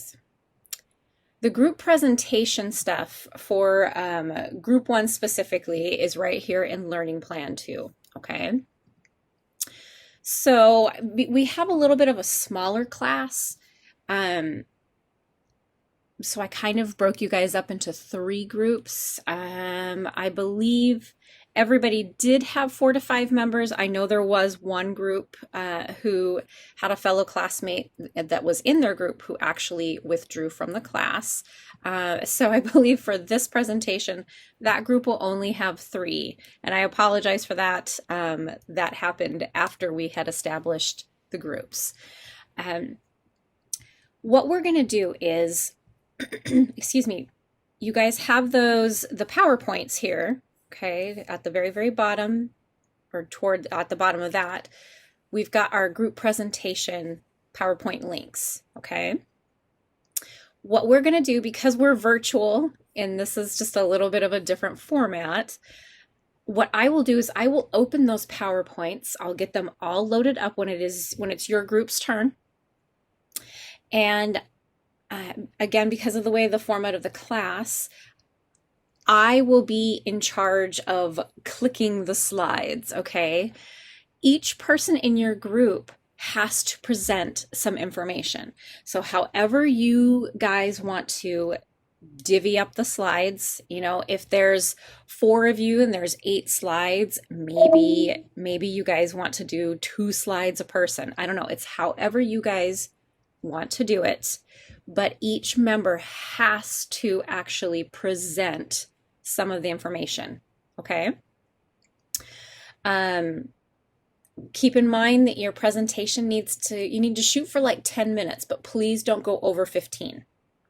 guys. The group presentation stuff for group 1 specifically is right here in Learning Plan 2, okay? So we have a little bit of a smaller class. So I kind of broke you guys up into 3 groups. I believe everybody did have 4 to 5 members. I know there was one group who had a fellow classmate that was in their group who actually withdrew from the class. So I believe for this presentation, that group will only have 3. And I apologize for that. That happened after we had established the groups. What we're going to do is, excuse me, you guys have the PowerPoints here, okay, at the very, very bottom, or at the bottom of that, we've got our group presentation PowerPoint links, okay? What we're going to do, because we're virtual, and this is just a little bit of a different format, what I will do is I will open those PowerPoints. I'll get them all loaded up when it's your group's turn. And again, because of the way the format of the class, I will be in charge of clicking the slides, okay? Each person in your group has to present some information. So however you guys want to divvy up the slides, you know, if there's 4 of you and there's 8 slides, maybe you guys want to do 2 slides a person. I don't know. It's however you guys want to do it, but each member has to actually present some of the information, okay? Keep in mind that your presentation you need to shoot for like 10 minutes, but please don't go over 15,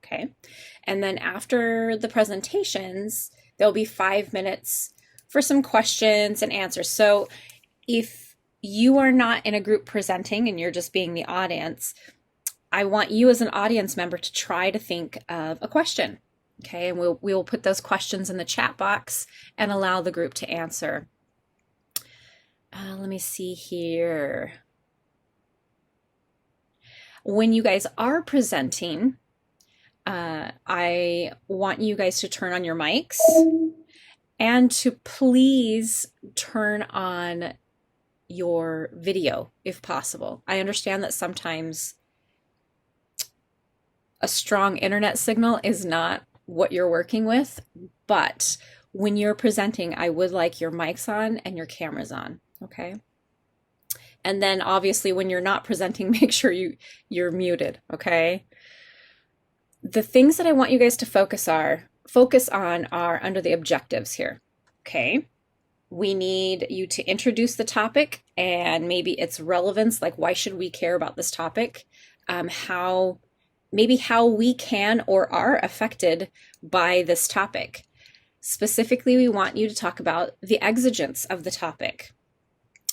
okay? And then after the presentations, there'll be 5 minutes for some questions and answers. So if you are not in a group presenting and you're just being the audience, I want you as an audience member to try to think of a question, okay? And we will put those questions in the chat box and allow the group to answer. Let me see here. When you guys are presenting, I want you guys to turn on your mics and to please turn on your video if possible. I understand that sometimes a strong internet signal is not what you're working with, but when you're presenting, I would like your mics on and your cameras on, okay? And then obviously when you're not presenting, make sure you're muted, okay? The things that I want you guys to focus on are under the objectives here, okay? We need you to introduce the topic and maybe its relevance, like why should we care about this topic? Maybe how we can or are affected by this topic. Specifically, we want you to talk about the exigence of the topic.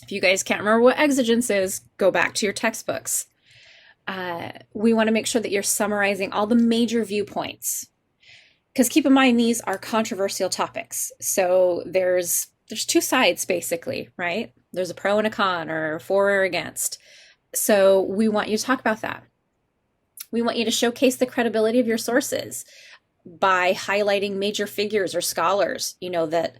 If you guys can't remember what exigence is, go back to your textbooks. We want to make sure that you're summarizing all the major viewpoints. Because keep in mind, these are controversial topics. So there's 2 sides basically, right? There's a pro and a con, or for or against. So we want you to talk about that. We want you to showcase the credibility of your sources by highlighting major figures or scholars, you know, that,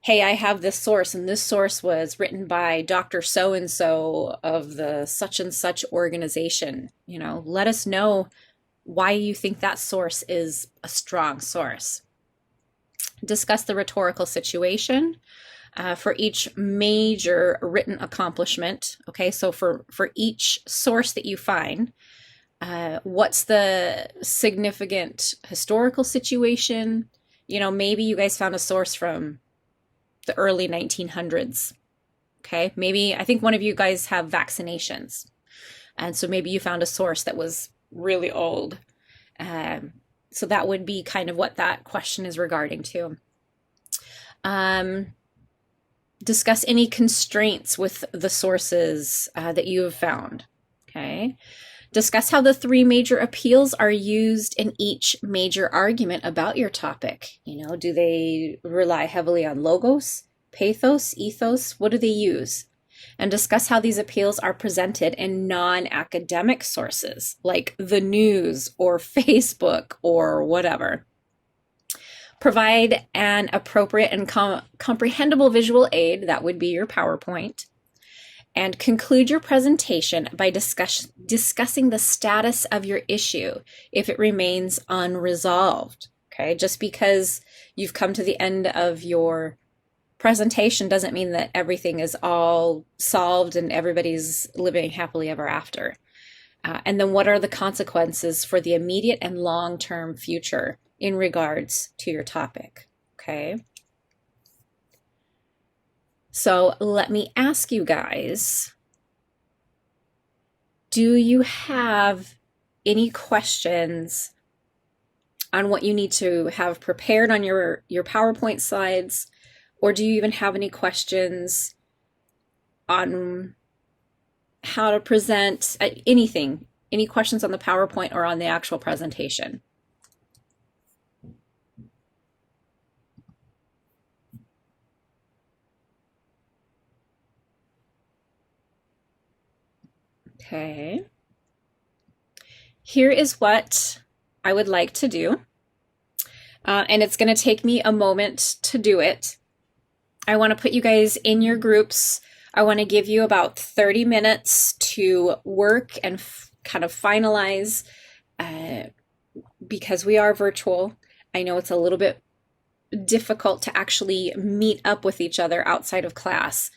hey, I have this source and this source was written by Dr. So-and-so of the such and such organization. You know, let us know why you think that source is a strong source. Discuss the rhetorical situation for each major written accomplishment. Okay, so for each source that you find, what's the significant historical situation? You know, maybe you guys found a source from the early 1900s. Okay, maybe I think one of you guys have vaccinations. And so maybe you found a source that was really old. So that would be kind of what that question is regarding to. Discuss any constraints with the sources that you have found. Okay. Discuss how the 3 major appeals are used in each major argument about your topic. You know, do they rely heavily on logos, pathos, ethos? What do they use? and discuss how these appeals are presented in non-academic sources like the news or Facebook or whatever. Provide an appropriate and comprehensible visual aid, that would be your PowerPoint, and conclude your presentation by discussing the status of your issue if it remains unresolved. Okay, just because you've come to the end of your presentation doesn't mean that everything is all solved and everybody's living happily ever after. And then what are the consequences for the immediate and long-term future in regards to your topic? Okay. So let me ask you guys, do you have any questions on what you need to have prepared on your PowerPoint slides? Or do you even have any questions on how to present anything? Any questions on the PowerPoint or on the actual presentation? Okay. Here is what I would like to do. And it's going to take me a moment to do it. I want to put you guys in your groups. I want to give you about 30 minutes to work and kind of finalize because we are virtual. I know it's a little bit difficult to actually meet up with each other outside of class.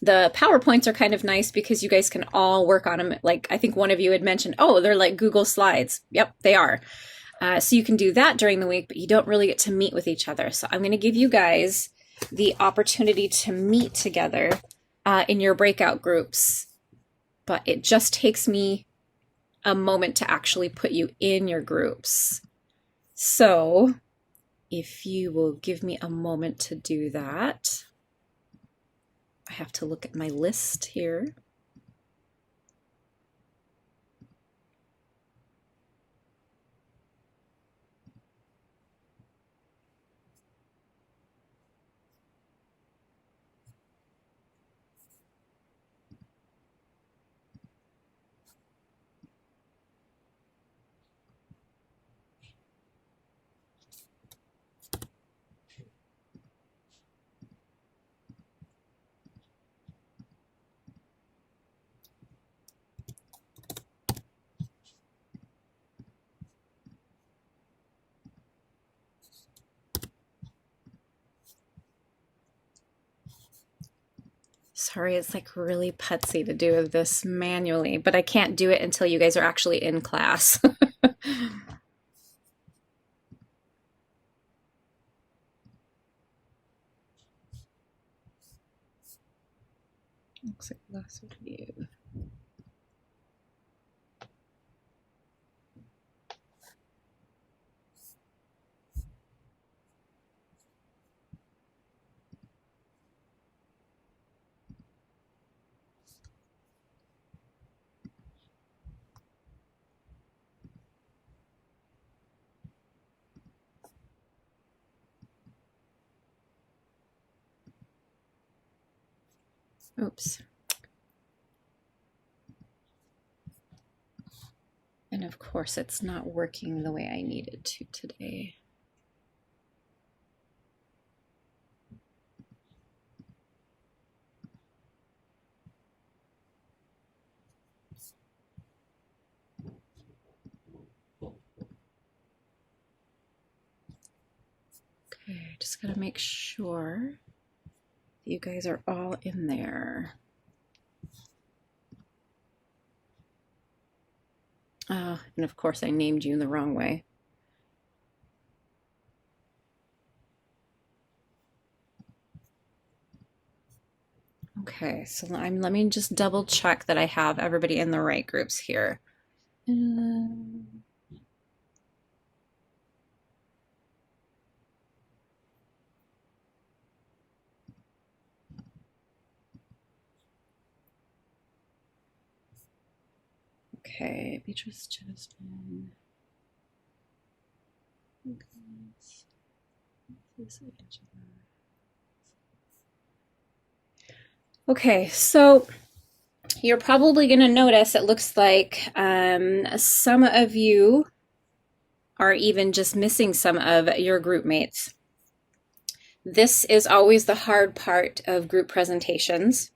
The PowerPoints are kind of nice because you guys can all work on them. Like I think one of you had mentioned, oh, they're like Google Slides. Yep, they are. So you can do that during the week, but you don't really get to meet with each other. So I'm going to give you guys the opportunity to meet together in your breakout groups. But it just takes me a moment to actually put you in your groups. So if you will give me a moment to do that. I have to look at my list here. Sorry, it's like really putsy to do this manually, but I can't do it until you guys are actually in class. Looks like last review. Oops. And of course, it's not working the way I need it to today. Okay, just gotta make sure you guys are all in there. And of course I named you in the wrong way. Okay, so let me just double check that I have everybody in the right groups here. Okay, Beatrice Jasmine. Okay, so you're probably going to notice it looks like some of you are even just missing some of your group mates. This is always the hard part of group presentations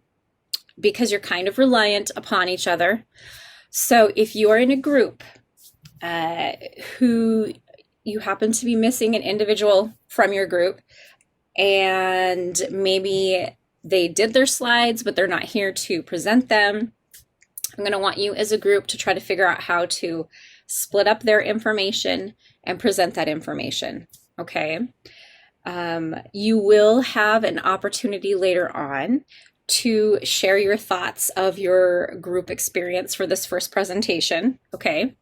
because you're kind of reliant upon each other. So if you are in a group who you happen to be missing an individual from your group, and maybe they did their slides, but they're not here to present them, I'm going to want you as a group to try to figure out how to split up their information and present that information. Okay. You will have an opportunity later on to share your thoughts of your group experience for this first presentation. Okay.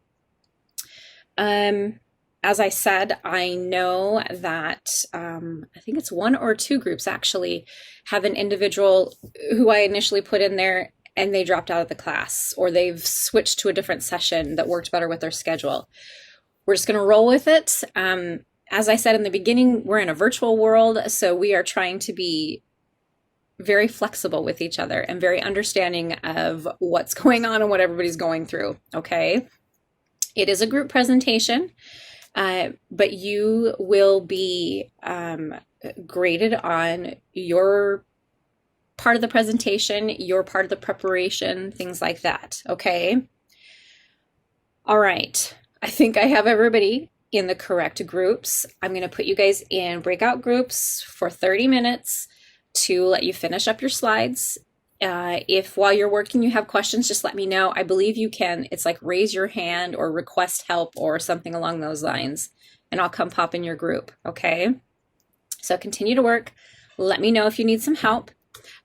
As I said, I know that I think it's one or two groups actually have an individual who I initially put in there and they dropped out of the class, or they've switched to a different session that worked better with their schedule. We're just going to roll with it. As I said in the beginning, we're in a virtual world, so we are trying to be very flexible with each other and very understanding of what's going on and what everybody's going through. Okay. It is a group presentation, but you will be graded on your part of the presentation, your part of the preparation, things like that. Okay. All right. I think I have everybody in the correct groups. I'm going to put you guys in breakout groups for 30 minutes to let you finish up your slides. If while you're working you have questions, just let me know. I believe you can, it's like raise your hand or request help or something along those lines, and I'll come pop in your group. Okay. So continue to work. Let me know if you need some help.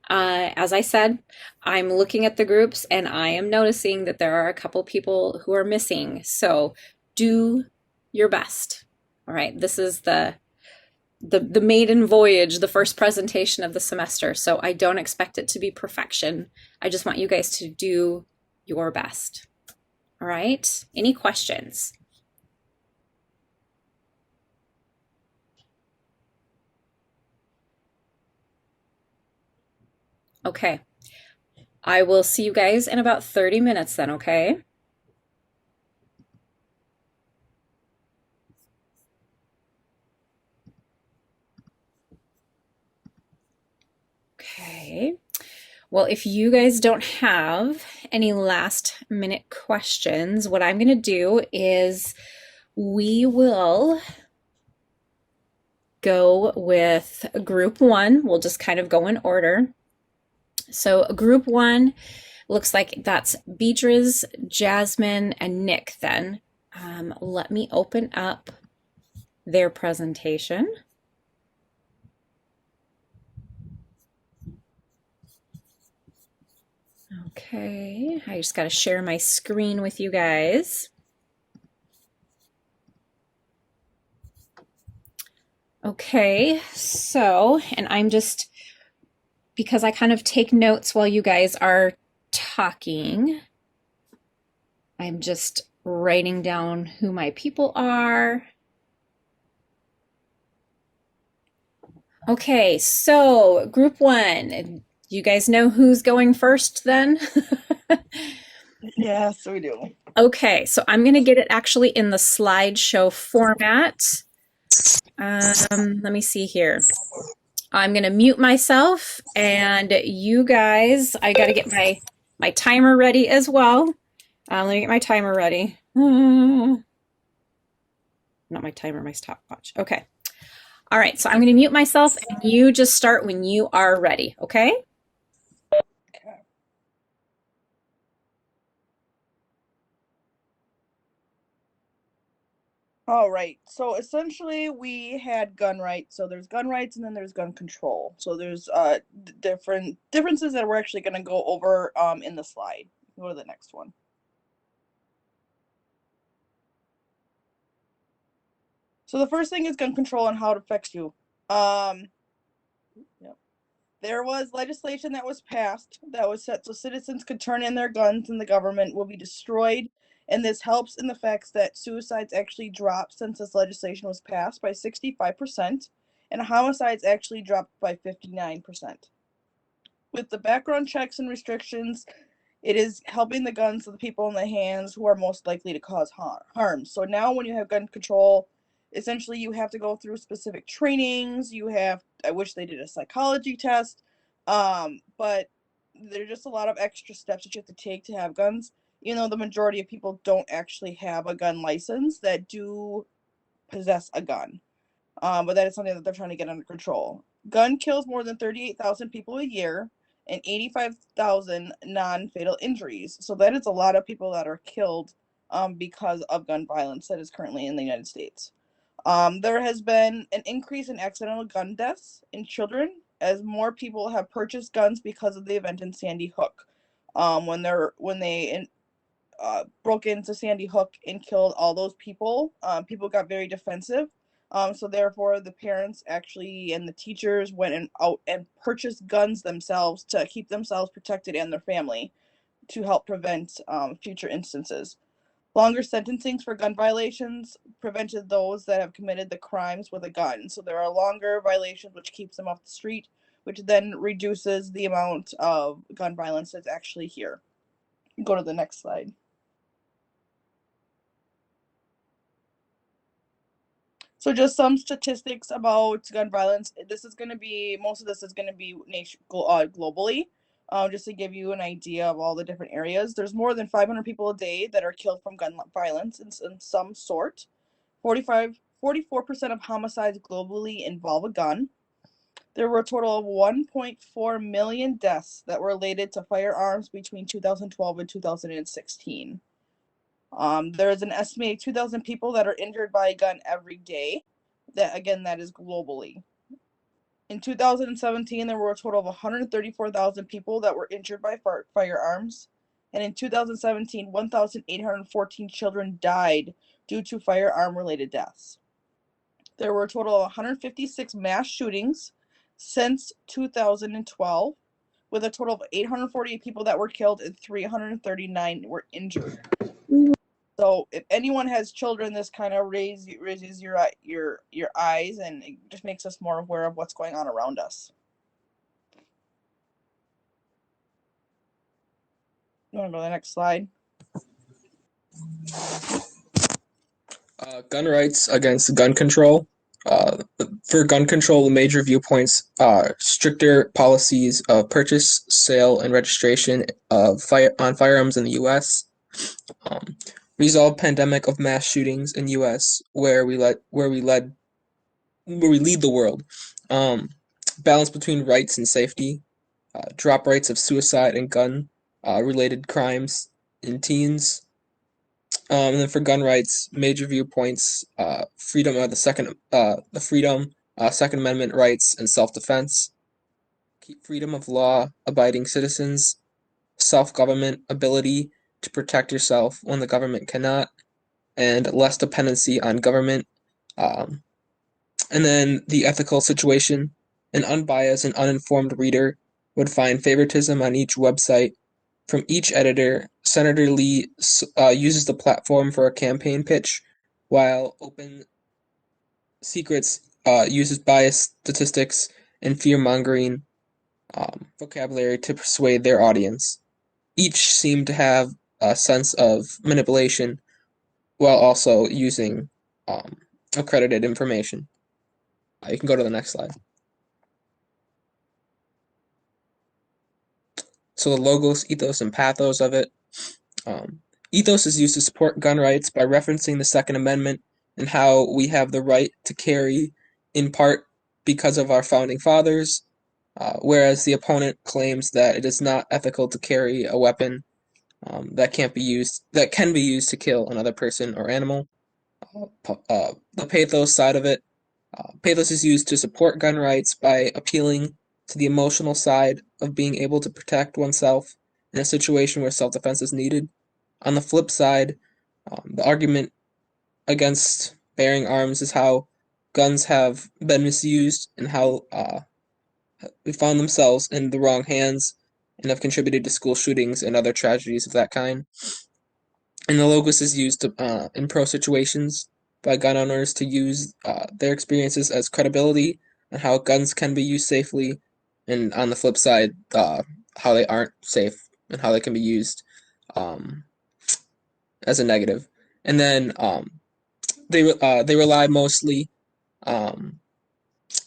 As I said, I'm looking at the groups and I am noticing that there are a couple people who are missing. So do your best. All right. This is the maiden voyage, the first presentation of the semester. So I don't expect it to be perfection. I just want you guys to do your best. All right. Any questions? Okay. I will see you guys in about 30 minutes then, okay? Okay. Well, if you guys don't have any last minute questions, what I'm going to do is we will go with group one. We'll just kind of go in order. So group one looks like that's Beatrice, Jasmine, and Nick then. Let me open up their presentation. Okay, I just got to share my screen with you guys. Okay, so, and I'm just, because I kind of take notes while you guys are talking, I'm just writing down who my people are. Okay, so group one, you guys know who's going first then? Yes, we do. Okay, so I'm going to get it actually in the slideshow format. Let me see here. I'm going to mute myself, and you guys, I got to get my timer ready as well. Let me get my timer ready. Not my timer, my stopwatch. Okay. All right, so I'm going to mute myself, and you just start when you are ready, okay? Okay. All right. So essentially, we had gun rights. So there's gun rights, and then there's gun control. So there's different differences that we're actually going to go over in the slide. Go to the next one. So the first thing is gun control and how it affects you. Yep. There was legislation that was passed that was set so citizens could turn in their guns and the government will be destroyed. And this helps in the facts that suicides actually dropped since this legislation was passed by 65%, and homicides actually dropped by 59%. with the background checks and restrictions, it is helping the guns of the people in the hands who are most likely to cause harm. So now when you have gun control, essentially you have to go through specific trainings. I wish they did a psychology test, but there's just a lot of extra steps that you have to take to have guns. You know, the majority of people don't actually have a gun license that do possess a gun. But that is something that they're trying to get under control. Gun kills more than 38,000 people a year and 85,000 non-fatal injuries. So that is a lot of people that are killed because of gun violence that is currently in the United States. There has been an increase in accidental gun deaths in children as more people have purchased guns because of the event in Sandy Hook. When they broke into Sandy Hook and killed all those people, people got very defensive. So therefore, the parents actually and the teachers went out and purchased guns themselves to keep themselves protected and their family to help prevent future instances. Longer sentencings for gun violations prevented those that have committed the crimes with a gun. So there are longer violations, which keeps them off the street, which then reduces the amount of gun violence that's actually here. Go to the next slide. So just some statistics about gun violence. Most of this is going to be globally, just to give you an idea of all the different areas. There's more than 500 people a day that are killed from gun violence in some sort. 44% of homicides globally involve a gun. There were a total of 1.4 million deaths that were related to firearms between 2012 and 2016. There is an estimated 2,000 people that are injured by a gun every day. That is globally. In 2017, there were a total of 134,000 people that were injured by firearms. And in 2017, 1,814 children died due to firearm-related deaths. There were a total of 156 mass shootings since 2012, with a total of 848 people that were killed and 339 were injured. So if anyone has children, this kind of raises your eyes, and it just makes us more aware of what's going on around us. You want to go to the next slide? Gun rights against gun control. For gun control, the major viewpoints are stricter policies of purchase, sale, and registration of firearms in the U.S. Resolve pandemic of mass shootings in U.S. where we lead the world. Balance between rights and safety. Drop rates of suicide and gun related crimes in teens. And then for gun rights, major viewpoints: freedom of Second Amendment rights and self-defense. Keep freedom of law-abiding citizens, self-government ability to protect yourself when the government cannot, and less dependency on government. And then the ethical situation: an unbiased and uninformed reader would find favoritism on each website from each editor. Senator Lee uses the platform for a campaign pitch, while Open Secrets uses biased statistics and fear-mongering vocabulary to persuade their audience. Each seem to have a sense of manipulation while also using accredited information. You can go to the next slide. So the logos, ethos, and pathos of it. Ethos is used to support gun rights by referencing the Second Amendment and how we have the right to carry, in part because of our founding fathers, whereas the opponent claims that it is not ethical to carry a weapon that can be used to kill another person or animal. The pathos side of it. Pathos is used to support gun rights by appealing to the emotional side of being able to protect oneself in a situation where self-defense is needed. On the flip side, the argument against bearing arms is how guns have been misused and how they found themselves in the wrong hands and have contributed to school shootings and other tragedies of that kind. And the logos is used to, in pro situations by gun owners to use their experiences as credibility and how guns can be used safely, and on the flip side, how they aren't safe and how they can be used um, as a negative. And then they rely mostly um,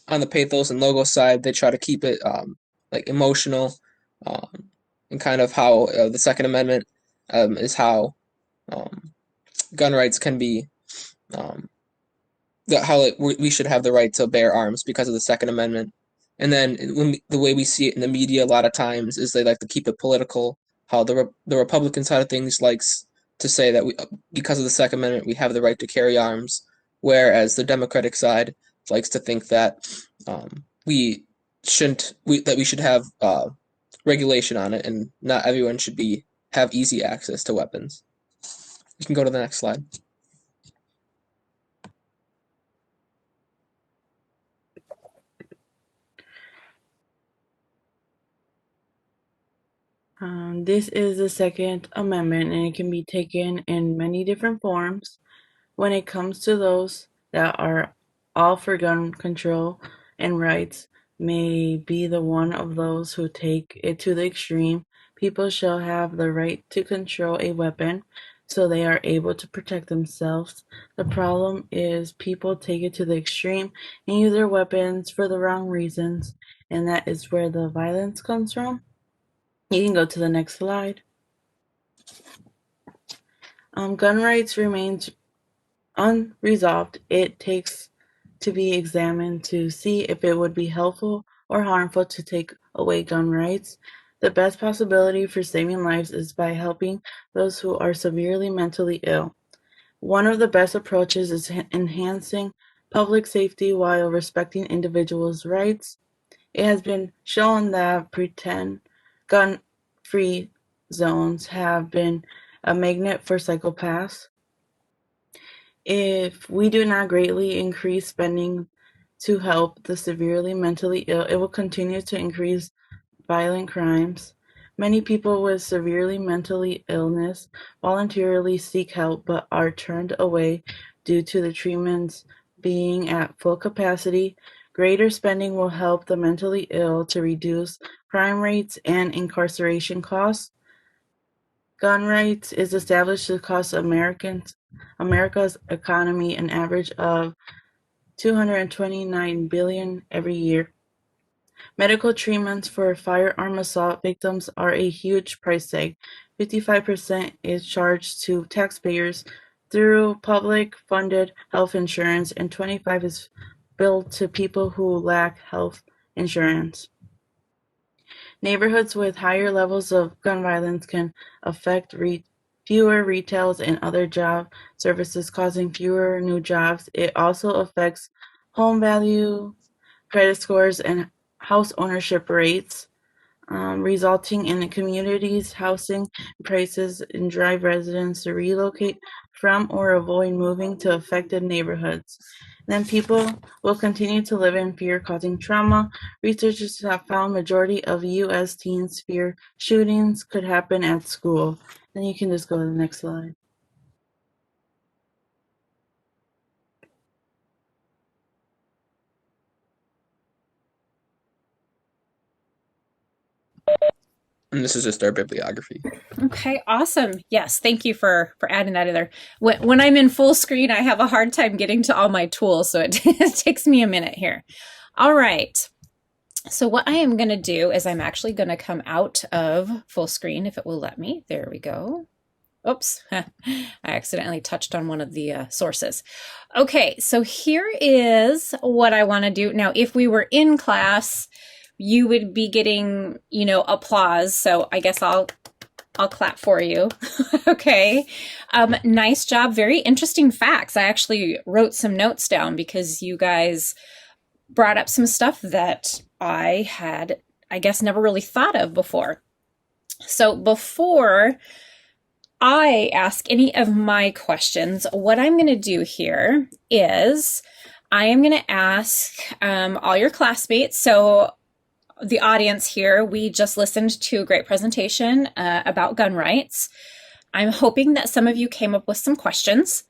on the pathos and logo side. They try to keep it like emotional, um, and kind of how the Second Amendment is how um, gun rights can be um, how we should have the right to bear arms because of the Second Amendment. And then the way we see it in the media a lot of times is they like to keep it political. How the Republican side of things likes to say that because of the Second Amendment we have the right to carry arms, whereas the Democratic side likes to think that we shouldn't that we should have regulation on it, and not everyone should have easy access to weapons. You can go to the next slide. This is the Second Amendment, and it can be taken in many different forms. When it comes to those that are all for gun control and rights, may be the one of those who take it to the extreme. People shall have the right to control a weapon so they are able to protect themselves. The problem is people take it to the extreme and use their weapons for the wrong reasons, and that is where the violence comes from. You can go to the next slide. Gun rights remains unresolved. It takes to be examined to see if it would be helpful or harmful to take away gun rights. The best possibility for saving lives is by helping those who are severely mentally ill. One of the best approaches is enhancing public safety while respecting individuals' rights. It has been shown that pretend gun-free zones have been a magnet for psychopaths. If we do not greatly increase spending to help the severely mentally ill, it will continue to increase violent crimes. Many people with severely mentally illness voluntarily seek help but are turned away due to the treatments being at full capacity. Greater spending will help the mentally ill to reduce crime rates and incarceration costs. Gun rights is established to cost America's economy an average of $229 billion every year. Medical treatments for firearm assault victims are a huge price tag. 55% is charged to taxpayers through public-funded health insurance, and 25% is billed to people who lack health insurance. Neighborhoods with higher levels of gun violence can affect fewer retails and other job services, causing fewer new jobs. It also affects home value, credit scores, and house ownership rates, resulting in communities' housing prices and drive residents to relocate from or avoid moving to affected neighborhoods. Then people will continue to live in fear, causing trauma. Researchers have found majority of U.S. teens fear shootings could happen at school. Then you can just go to the next slide. And this is just our bibliography. Okay, awesome. Yes, thank you for adding that in there. When I'm in full screen, I have a hard time getting to all my tools, so it, it takes me a minute here. All right. So what I am going to do is I'm actually going to come out of full screen if it will let me. There we go. Oops, I accidentally touched on one of the sources. Okay, so here is what I want to do. Now, if we were in class, you would be getting, you know, applause. So I guess I'll clap for you. Okay. Nice job. Very interesting facts. I actually wrote some notes down because you guys brought up some stuff that I had, I guess, never really thought of before. So before I ask any of my questions, what I'm going to do here is I am going to ask all your classmates. So the audience here, we just listened to a great presentation about gun rights. I'm hoping that some of you came up with some questions.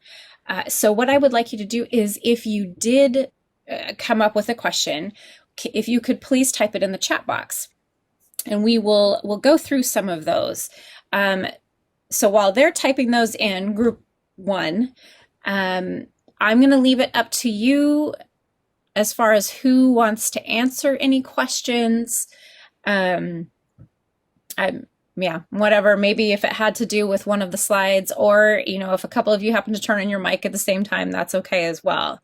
So what I would like you to do is if you did come up with a question, if you could please type it in the chat box, and we'll go through some of those. So while they're typing those in, group 1, I'm going to leave it up to you as far as who wants to answer any questions. Yeah, whatever. Maybe if it had to do with one of the slides, or if a couple of you happen to turn on your mic at the same time, that's okay as well.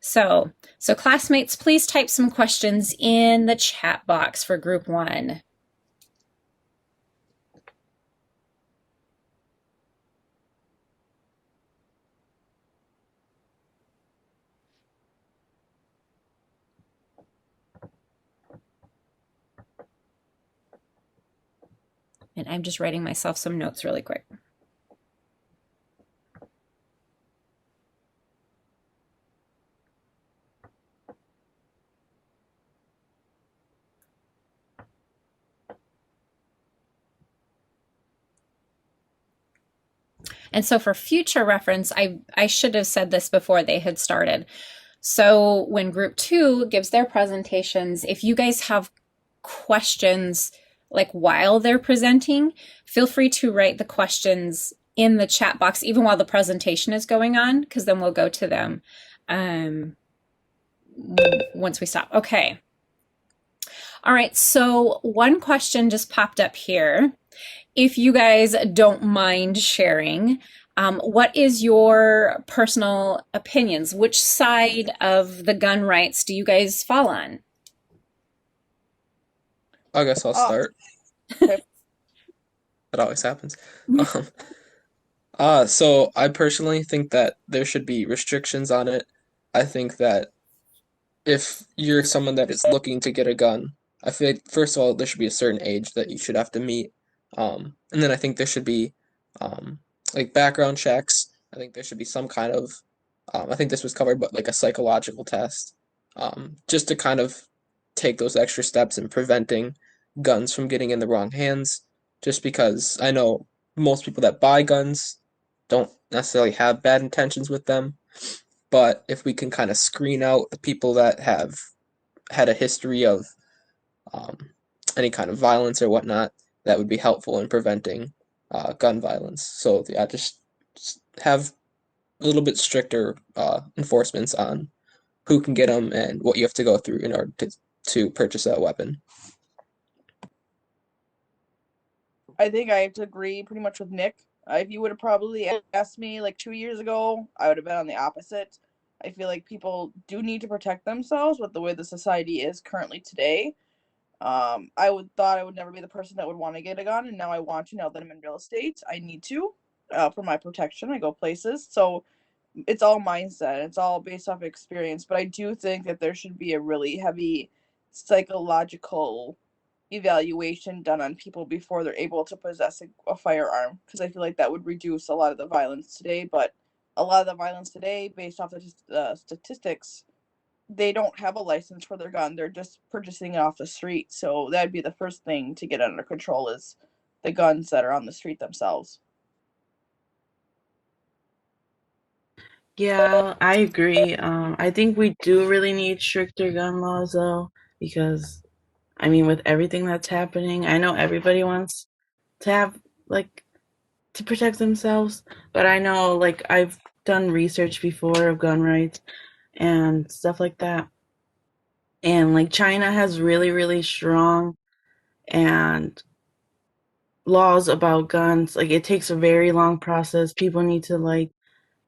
So classmates, please type some questions in the chat box for group 1. And I'm just writing myself some notes really quick. And so for future reference, I should have said this before they had started. So when group 2 gives their presentations, if you guys have questions like while they're presenting, feel free to write the questions in the chat box even while the presentation is going on, because then we'll go to them once we stop. Okay. All right, so one question just popped up here. If you guys don't mind sharing, what is your personal opinions? Which side of the gun rights do you guys fall on? I guess I'll start. Okay. That always happens. So I personally think that there should be restrictions on it. I think that if you're someone that is looking to get a gun, I feel like, first of all, there should be a certain age that you should have to meet. And then I think there should be like background checks. I think there should be some kind of, I think this was covered, but like a psychological test, just to kind of take those extra steps in preventing guns from getting in the wrong hands. Just because I know most people that buy guns don't necessarily have bad intentions with them. But if we can kind of screen out the people that have had a history of any kind of violence or whatnot, that would be helpful in preventing gun violence. So yeah, just have a little bit stricter enforcements on who can get them and what you have to go through in order to purchase that weapon. I think I have to agree pretty much with Nick. If you would have probably asked me like 2 years ago, I would have been on the opposite. I feel like people do need to protect themselves with the way the society is currently today. I thought I would never be the person that would want to get a gun, and now I want to. Now that I'm in real estate, I need to for my protection. I go places, so it's all mindset. It's all based off experience. But I do think that there should be a really heavy psychological evaluation done on people before they're able to possess a firearm, because I feel like that would reduce a lot of the violence today. But a lot of the violence today, based off the statistics, they don't have a license for their gun. They're just purchasing it off the street. So that'd be the first thing to get under control, is the guns that are on the street themselves. Yeah, I agree. I think we do really need stricter gun laws, though, because, I mean, with everything that's happening, I know everybody wants to have, like, to protect themselves, but I know, like, I've done research before of gun rights and stuff like that. And, like, China has really, really strong and laws about guns. Like, it takes a very long process. People need to, like,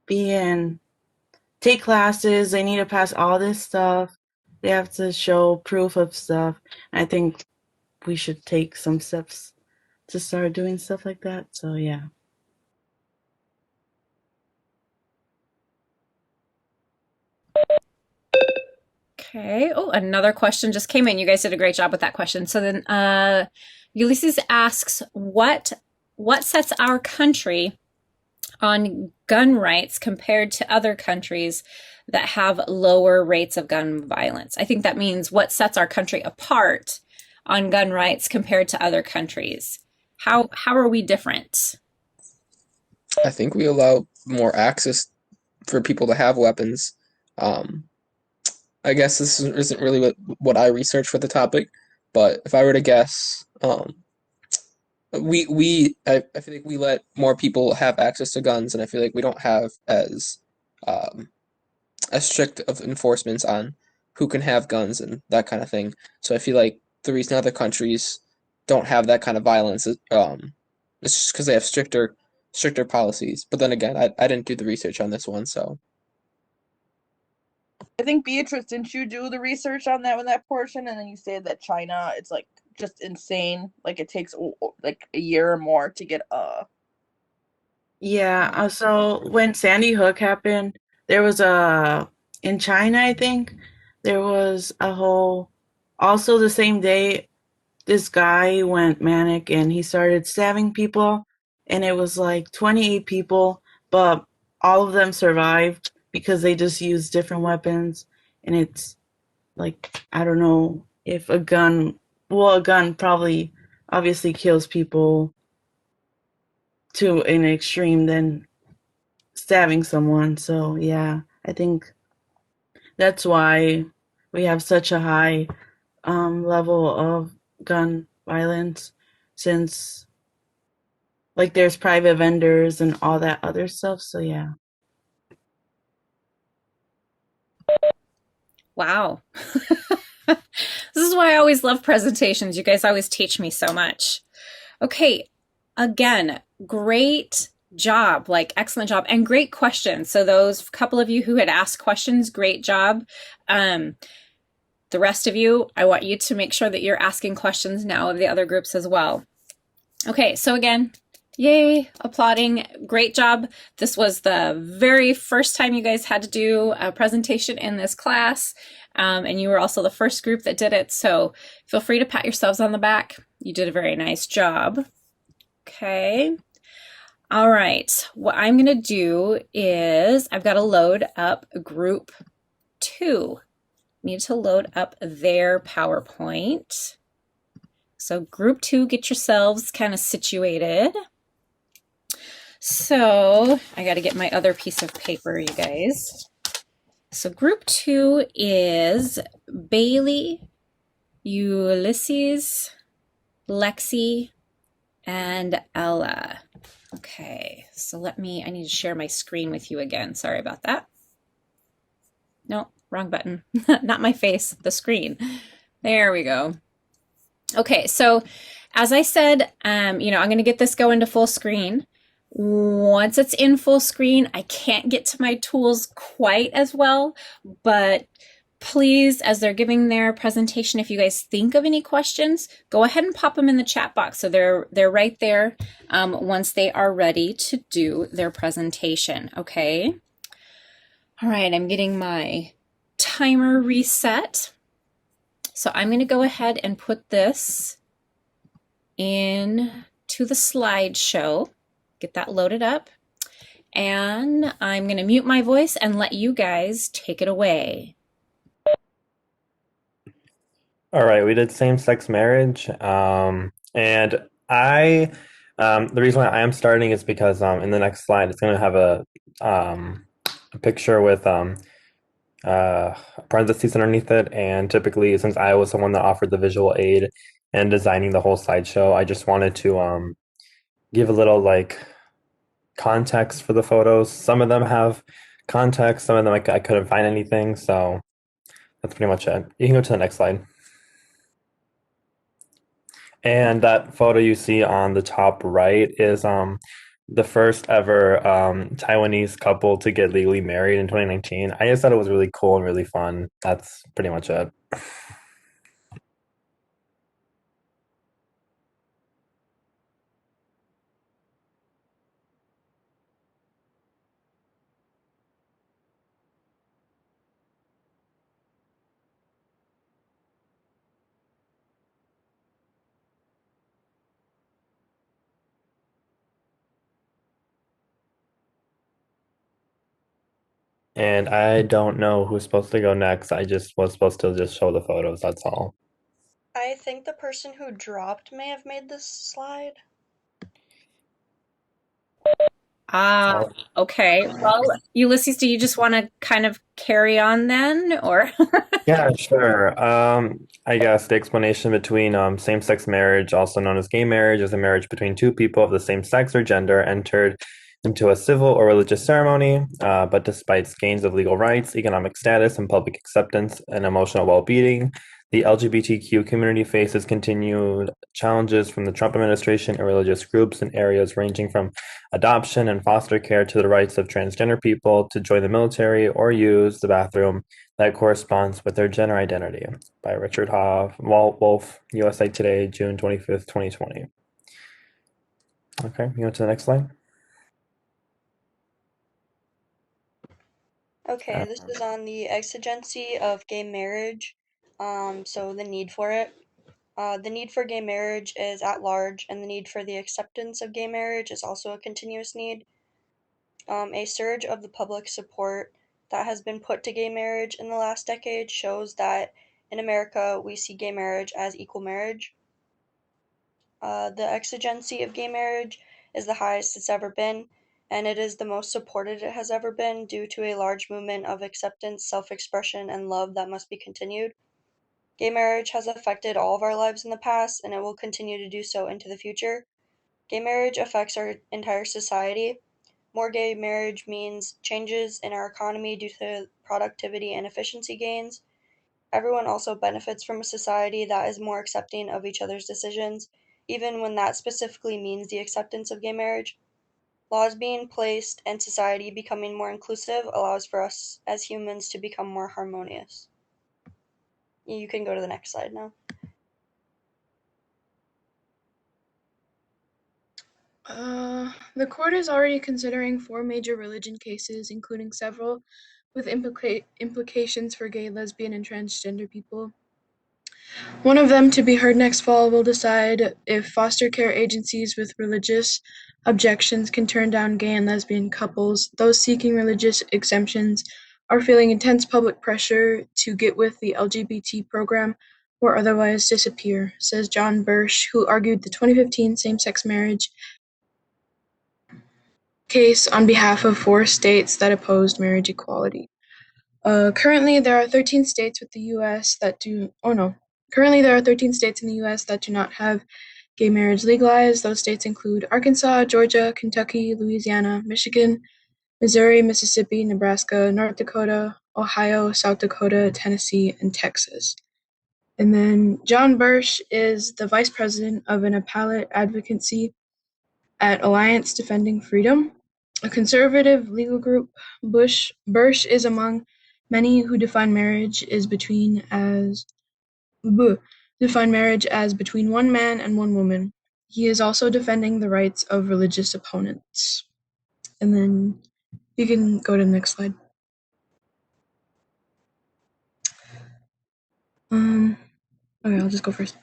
be in take classes. They need to pass all this stuff. They have to show proof of stuff. I think we should take some steps to start doing stuff like that. So yeah. Okay. Oh, another question just came in. You guys did a great job with that question. So then Ulysses asks, what sets our country on gun rights compared to other countries that have lower rates of gun violence? I think that means what sets our country apart on gun rights compared to other countries. How are we different? I think we allow more access for people to have weapons. I guess this isn't really what I researched for the topic, but if I were to guess, I feel like we let more people have access to guns, and I feel like we don't have um, as strict of enforcements on who can have guns and that kind of thing. So I feel like the reason other countries don't have that kind of violence it's just because they have stricter policies. But then again, I didn't do the research on this one, so I think Beatrice, didn't you do the research on that portion? And then you said that China, it's like just insane. Like it takes like a year or more to get Yeah, so when Sandy Hook happened, there was in China, I think, there was a whole, also the same day, this guy went manic and he started stabbing people, and it was like 28 people, but all of them survived because they just used different weapons. And it's like, I don't know if a gun, well, a gun probably obviously kills people to an extreme than stabbing someone. So yeah, I think that's why we have such a high level of gun violence, since like there's private vendors and all that other stuff. So yeah. Wow. This is why I always love presentations. You guys always teach me so much. Okay, again, great job, like excellent job and great questions. So those couple of you who had asked questions, great job. The rest of you, I want you to make sure that you're asking questions now of the other groups as well. Okay, so again, yay, applauding, great job. This was the very first time you guys had to do a presentation in this class, and you were also the first group that did it, so feel free to pat yourselves on the back. You did a very nice job. Okay. All right, what I'm gonna do is I've got to load up group 2. Need to load up their PowerPoint. So group 2, get yourselves kind of situated. So I got to get my other piece of paper, you guys. So group 2 is Bailey, Ulysses, Lexi, and Ella. Okay, so I need to share my screen with you again. Sorry about that. No, wrong button. Not my face, the screen. There we go. Okay, so as I said, I'm going to get this going to full screen. Once it's in full screen, I can't get to my tools quite as well, but please, as they're giving their presentation, if you guys think of any questions, go ahead and pop them in the chat box. So they're right there once they are ready to do their presentation, okay? All right, I'm getting my timer reset. So I'm going to go ahead and put this in to the slideshow, get that loaded up, and I'm going to mute my voice and let you guys take it away. All right, we did same-sex marriage, and the reason why I am starting is because in the next slide it's going to have a picture with parentheses underneath it, and typically, since I was the one that offered the visual aid and designing the whole slideshow, I just wanted to give a little like context for the photos. Some of them have context, some of them I couldn't find anything, so that's pretty much it. You can go to the next slide. And that photo you see on the top right is the first ever Taiwanese couple to get legally married in 2019. I just thought it was really cool and really fun. That's pretty much it. And I don't know who's supposed to go next. I just was supposed to just show the photos, that's all. I think the person who dropped may have made this slide. Ah, okay. Well, Ulysses, do you just want to kind of carry on then, or? Yeah, sure. I guess the explanation between same-sex marriage, also known as gay marriage, is a marriage between two people of the same sex or gender entered into a civil or religious ceremony, but despite gains of legal rights, economic status, and public acceptance and emotional well-being, the LGBTQ community faces continued challenges from the Trump administration and religious groups in areas ranging from adoption and foster care to the rights of transgender people to join the military or use the bathroom that corresponds with their gender identity, by Richard Wolf, USA Today, June 25th, 2020. Okay, you go to the next slide. Okay, this is on the exigency of gay marriage, so the need for it. The need for gay marriage is at large, and the need for the acceptance of gay marriage is also a continuous need. A surge of the public support that has been put to gay marriage in the last decade shows that in America we see gay marriage as equal marriage. The exigency of gay marriage is the highest it's ever been, and it is the most supported it has ever been due to a large movement of acceptance, self expression, and love that must be continued. Gay marriage has affected all of our lives in the past, and it will continue to do so into the future. Gay marriage affects our entire society. More gay marriage means changes in our economy due to productivity and efficiency gains. Everyone also benefits from a society that is more accepting of each other's decisions, even when that specifically means the acceptance of gay marriage. Laws being placed and society becoming more inclusive allows for us as humans to become more harmonious. You can go to the next slide now. The court is already considering 4 major religion cases, including several with implications for gay, lesbian, and transgender people. One of them, to be heard next fall, will decide if foster care agencies with religious objections can turn down gay and lesbian couples. Those seeking religious exemptions are feeling intense public pressure to get with the LGBT program or otherwise disappear, says John Birch, who argued the 2015 same-sex marriage case on behalf of 4 states that opposed marriage equality. Currently, there are 13 states with the U.S. that do. Oh no. Currently, there are 13 states in the U.S. that do not have gay marriage legalized. Those states include Arkansas, Georgia, Kentucky, Louisiana, Michigan, Missouri, Mississippi, Nebraska, North Dakota, Ohio, South Dakota, Tennessee, and Texas. And then John Birch is the vice president of an appellate advocacy at Alliance Defending Freedom, a conservative legal group. Birch is among many who define marriage as between one man and one woman. He is also defending the rights of religious opponents. And then you can go to the next slide. Okay, I'll just go first.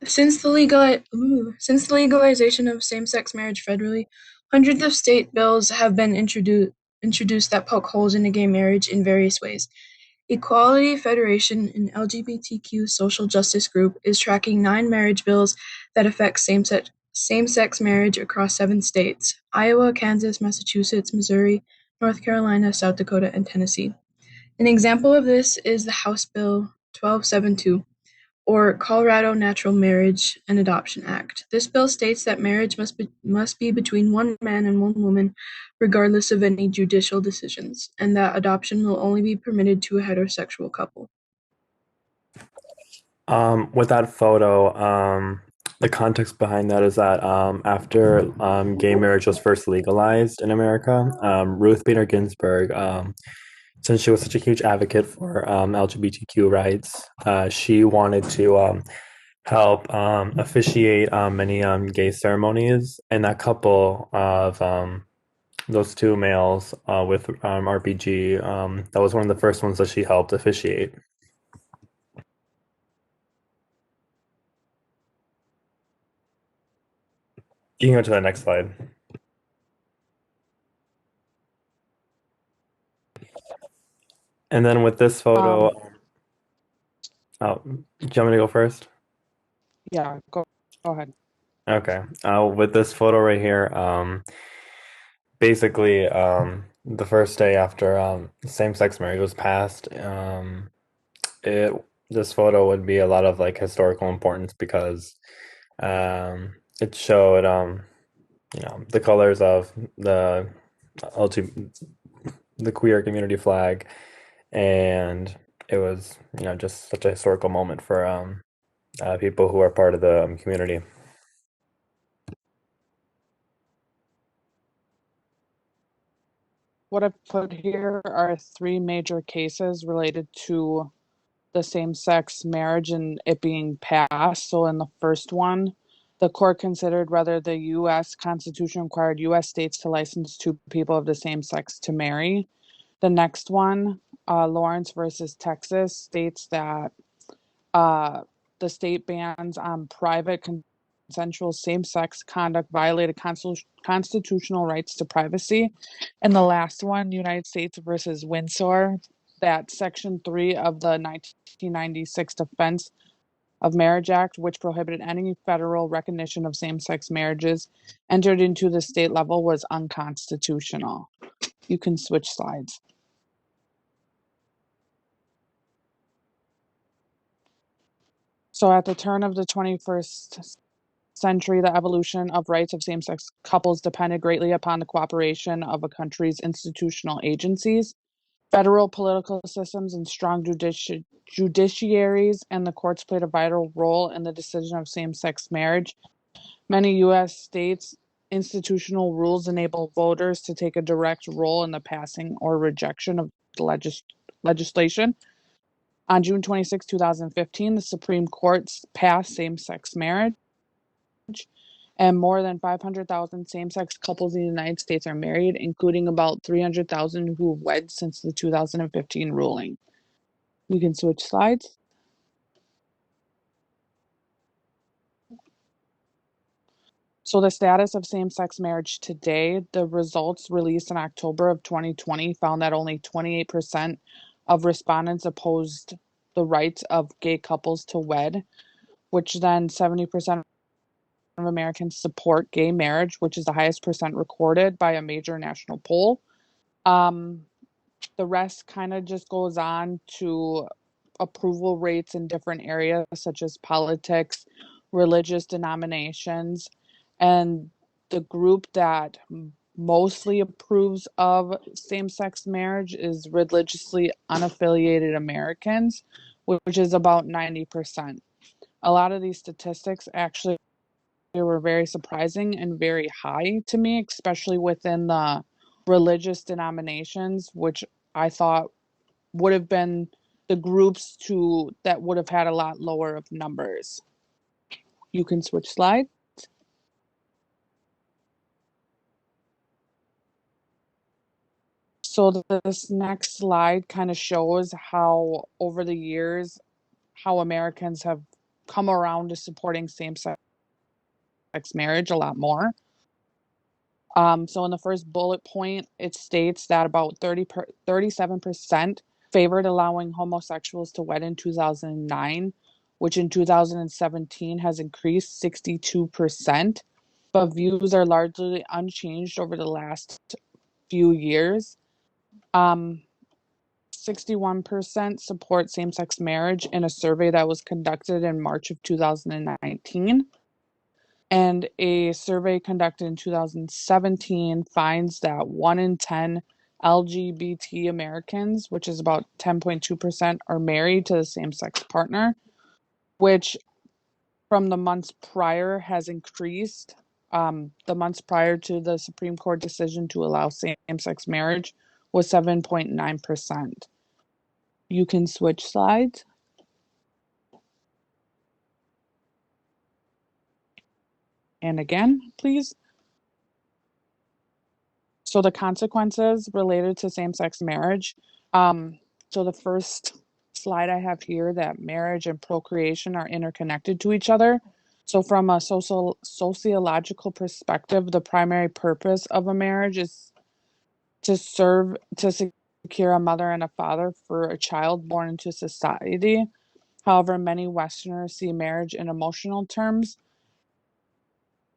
Since the legalization of same-sex marriage federally, hundreds of state bills have been introduced that poke holes into gay marriage in various ways. Equality Federation, an LGBTQ social justice group, is tracking 9 marriage bills that affect same-sex marriage across 7 states: Iowa, Kansas, Massachusetts, Missouri, North Carolina, South Dakota, and Tennessee. An example of this is the House Bill 1272, or Colorado Natural Marriage and Adoption Act. This bill states that marriage must be between one man and one woman, regardless of any judicial decisions, and that adoption will only be permitted to a heterosexual couple. With that photo, the context behind that is that after gay marriage was first legalized in America, Ruth Bader Ginsburg, since she was such a huge advocate for LGBTQ rights, she wanted to help officiate many gay ceremonies, and that couple of those 2 males with RPG, that was one of the first ones that she helped officiate. You can go to the next slide. And then with this photo, do you want me to go first? Yeah, go ahead. Okay. With this photo right here, basically, the first day after same-sex marriage was passed, it this photo would be a lot of like historical importance because it showed the colors of LGBT, the queer community flag, and it was just such a historical moment for people who are part of the community. What I've put here are three major cases related to the same-sex marriage and it being passed. So in the first one, the court considered whether the U.S. Constitution required U.S. states to license two people of the same sex to marry. The next one, Lawrence versus Texas, states that uh, the state bans on private consensual same-sex conduct violated constitutional rights to privacy. And the last one, United States versus Windsor, that Section 3 of the 1996 Defense of Marriage Act, which prohibited any federal recognition of same-sex marriages entered into the state level, was unconstitutional. You can switch slides. So at the turn of the 21st century, the evolution of rights of same-sex couples depended greatly upon the cooperation of a country's institutional agencies, federal political systems, and strong judiciaries, and the courts played a vital role in the decision of same-sex marriage. Many U.S. states' institutional rules enable voters to take a direct role in the passing or rejection of the legislation. On June 26, 2015, the Supreme Court passed same-sex marriage, and more than 500,000 same-sex couples in the United States are married, including about 300,000 who have wed since the 2015 ruling. We can switch slides. So the status of same-sex marriage today, the results released in October of 2020 found that only 28% of respondents opposed the rights of gay couples to wed, which then 70% of Americans support gay marriage, which is the highest percent recorded by a major national poll. The rest kind of just goes on to approval rates in different areas such as politics, religious denominations, and the group that mostly approves of same-sex marriage is religiously unaffiliated Americans, which is about 90%. A lot of these statistics actually were very surprising and very high to me, especially within the religious denominations, which I thought would have been the groups that would have had a lot lower of numbers. You can switch slide. So this next slide kind of shows how over the years, how Americans have come around to supporting same-sex marriage a lot more. So in the first bullet point, it states that about 37% favored allowing homosexuals to wed in 2009, which in 2017 has increased 62%. But views are largely unchanged over the last few years. 61% support same-sex marriage in a survey that was conducted in March of 2019. And a survey conducted in 2017 finds that 1 in 10 LGBT Americans, which is about 10.2%, are married to the same-sex partner, which from the months prior has increased. The months prior to the Supreme Court decision to allow same-sex marriage was 7.9%. You can switch slides. And again, please. So the consequences related to same-sex marriage. So the first slide I have here, that marriage and procreation are interconnected to each other. So from a sociological perspective, the primary purpose of a marriage is to secure a mother and a father for a child born into society. However, many Westerners see marriage in emotional terms,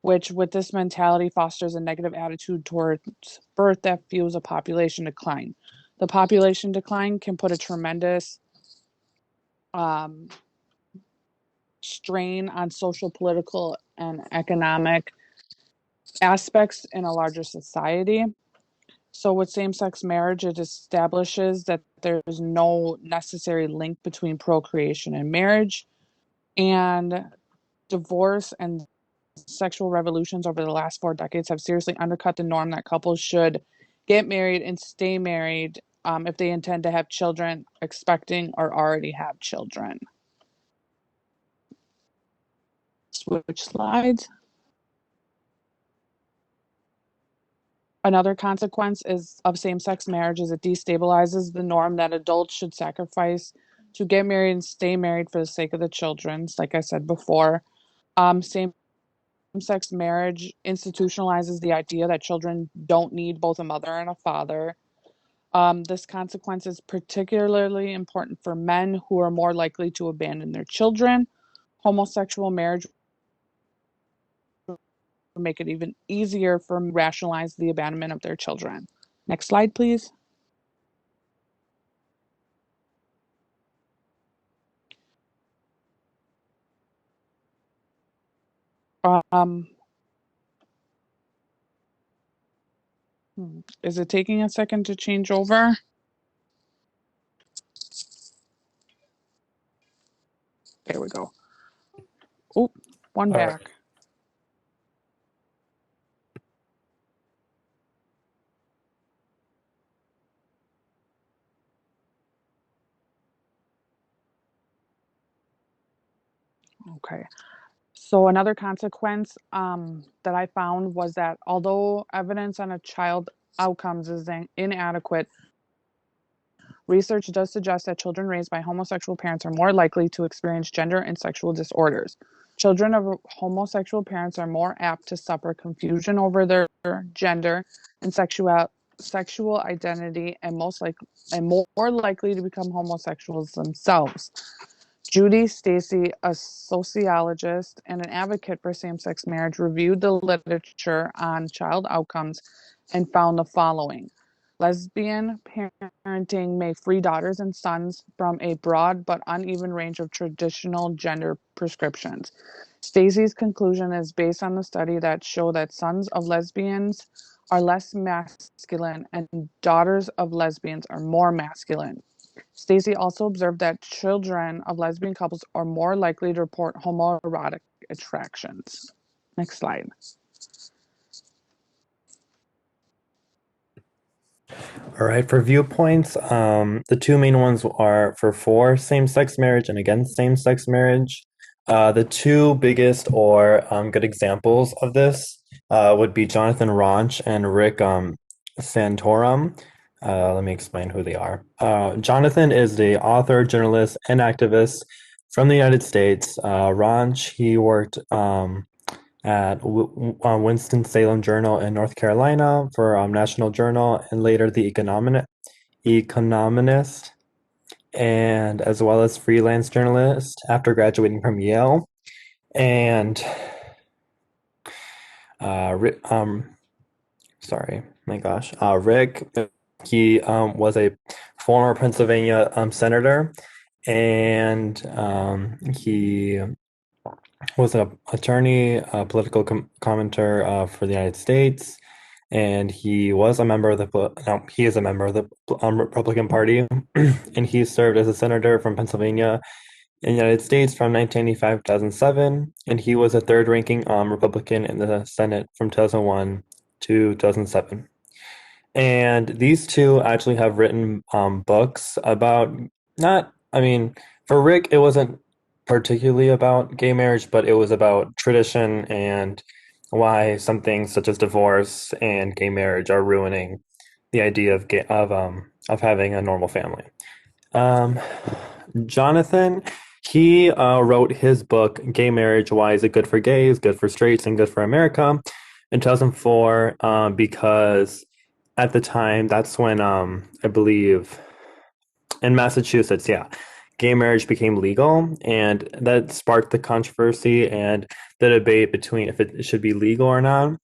which with this mentality fosters a negative attitude towards birth that fuels a population decline. The population decline can put a tremendous strain on social, political, and economic aspects in a larger society. So with same-sex marriage, it establishes that there's no necessary link between procreation and marriage, and divorce and sexual revolutions over the last 4 decades have seriously undercut the norm that couples should get married and stay married if they intend to have children, expecting or already have children. Switch slides. Another consequence of same-sex marriage is it destabilizes the norm that adults should sacrifice to get married and stay married for the sake of the children. Like I said before, same-sex marriage institutionalizes the idea that children don't need both a mother and a father. This consequence is particularly important for men who are more likely to abandon their children. Homosexual marriage would make it even easier for men to rationalize the abandonment of their children. Next slide, please. Is it taking a second to change over? There we go. Oh, one All right. back. Okay. So another consequence that I found was that although evidence on a child outcomes is inadequate, research does suggest that children raised by homosexual parents are more likely to experience gender and sexual disorders. Children of homosexual parents are more apt to suffer confusion over their gender and sexual identity, and more likely to become homosexuals themselves. Judy Stacy, a sociologist and an advocate for same-sex marriage, reviewed the literature on child outcomes and found the following. Lesbian parenting may free daughters and sons from a broad but uneven range of traditional gender prescriptions. Stacy's conclusion is based on the study that show that sons of lesbians are less masculine and daughters of lesbians are more masculine. Stacy also observed that children of lesbian couples are more likely to report homoerotic attractions. Next slide. All right, for viewpoints, the two main ones are for same-sex marriage and against same-sex marriage. The two biggest or good examples of this would be Jonathan Ronch and Rick Santorum. Let me explain who they are. Jonathan is the author, journalist, and activist from the United States. Ronch, he worked at Winston-Salem Journal in North Carolina for National Journal and later the Economist, and as well as freelance journalist after graduating from Yale. And Rick, he was a former Pennsylvania senator, and he was an attorney, a political commentator for the United States, and he was a member of he is a member of the Republican Party, and he served as a senator from Pennsylvania in the United States from 1985 to 2007, and he was a third-ranking Republican in the Senate from 2001 to 2007. And these two actually have written books about for Rick, it wasn't particularly about gay marriage, but it was about tradition and why some things such as divorce and gay marriage are ruining the idea of having a normal family. Jonathan, he wrote his book, Gay Marriage, Why Is It Good for Gays, Good for Straights, and Good for America in 2004 because at the time, that's when I believe in Massachusetts, gay marriage became legal, and that sparked the controversy and the debate between if it should be legal or not.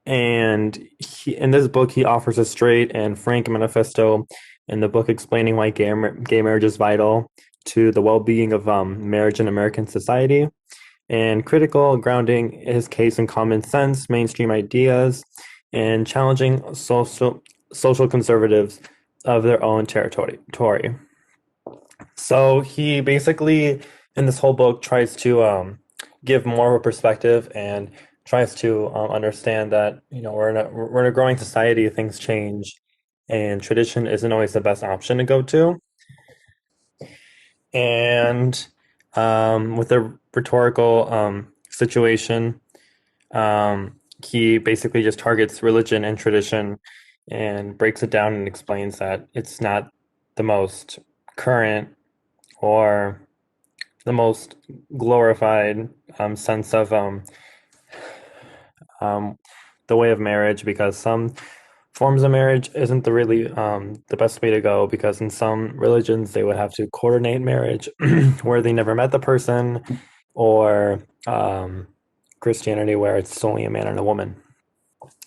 And in this book, he offers a straight and frank manifesto in the book explaining why gay marriage is vital to the well-being of marriage in American society, and critical grounding his case in common sense, mainstream ideas, and challenging social conservatives of their own territory. So he basically, in this whole book, tries to give more of a perspective and tries to understand that we're in a growing society, things change, and tradition isn't always the best option to go to. And with the rhetorical situation, he basically just targets religion and tradition and breaks it down and explains that it's not the most current or the most glorified sense of um, the way of marriage, because some forms of marriage isn't the best way to go, because in some religions they would have to coordinate marriage where they never met the person, or Christianity where it's only a man and a woman.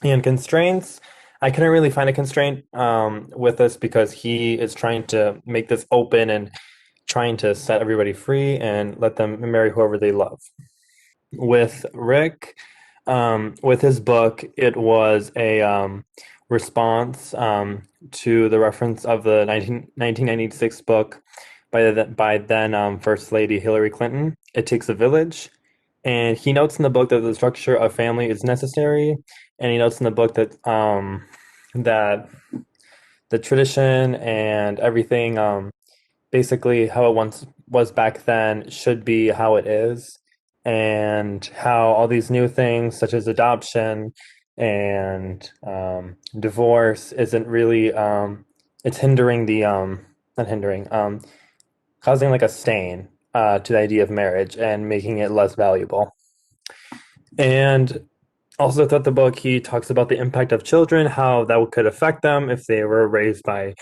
And constraints, I couldn't really find a constraint with this, because he is trying to make this open and trying to set everybody free and let them marry whoever they love. With Rick, with his book, it was a response to the reference of the 1996 book by then First Lady Hillary Clinton, It Takes a Village. And he notes in the book that the structure of family is necessary, and he notes in the book that that the tradition and everything, basically how it once was back then, should be how it is, and how all these new things such as adoption and divorce isn't really it's hindering the not hindering causing like a stain to the idea of marriage and making it less valuable. And also throughout the book, he talks about the impact of children, how that could affect them if they were raised by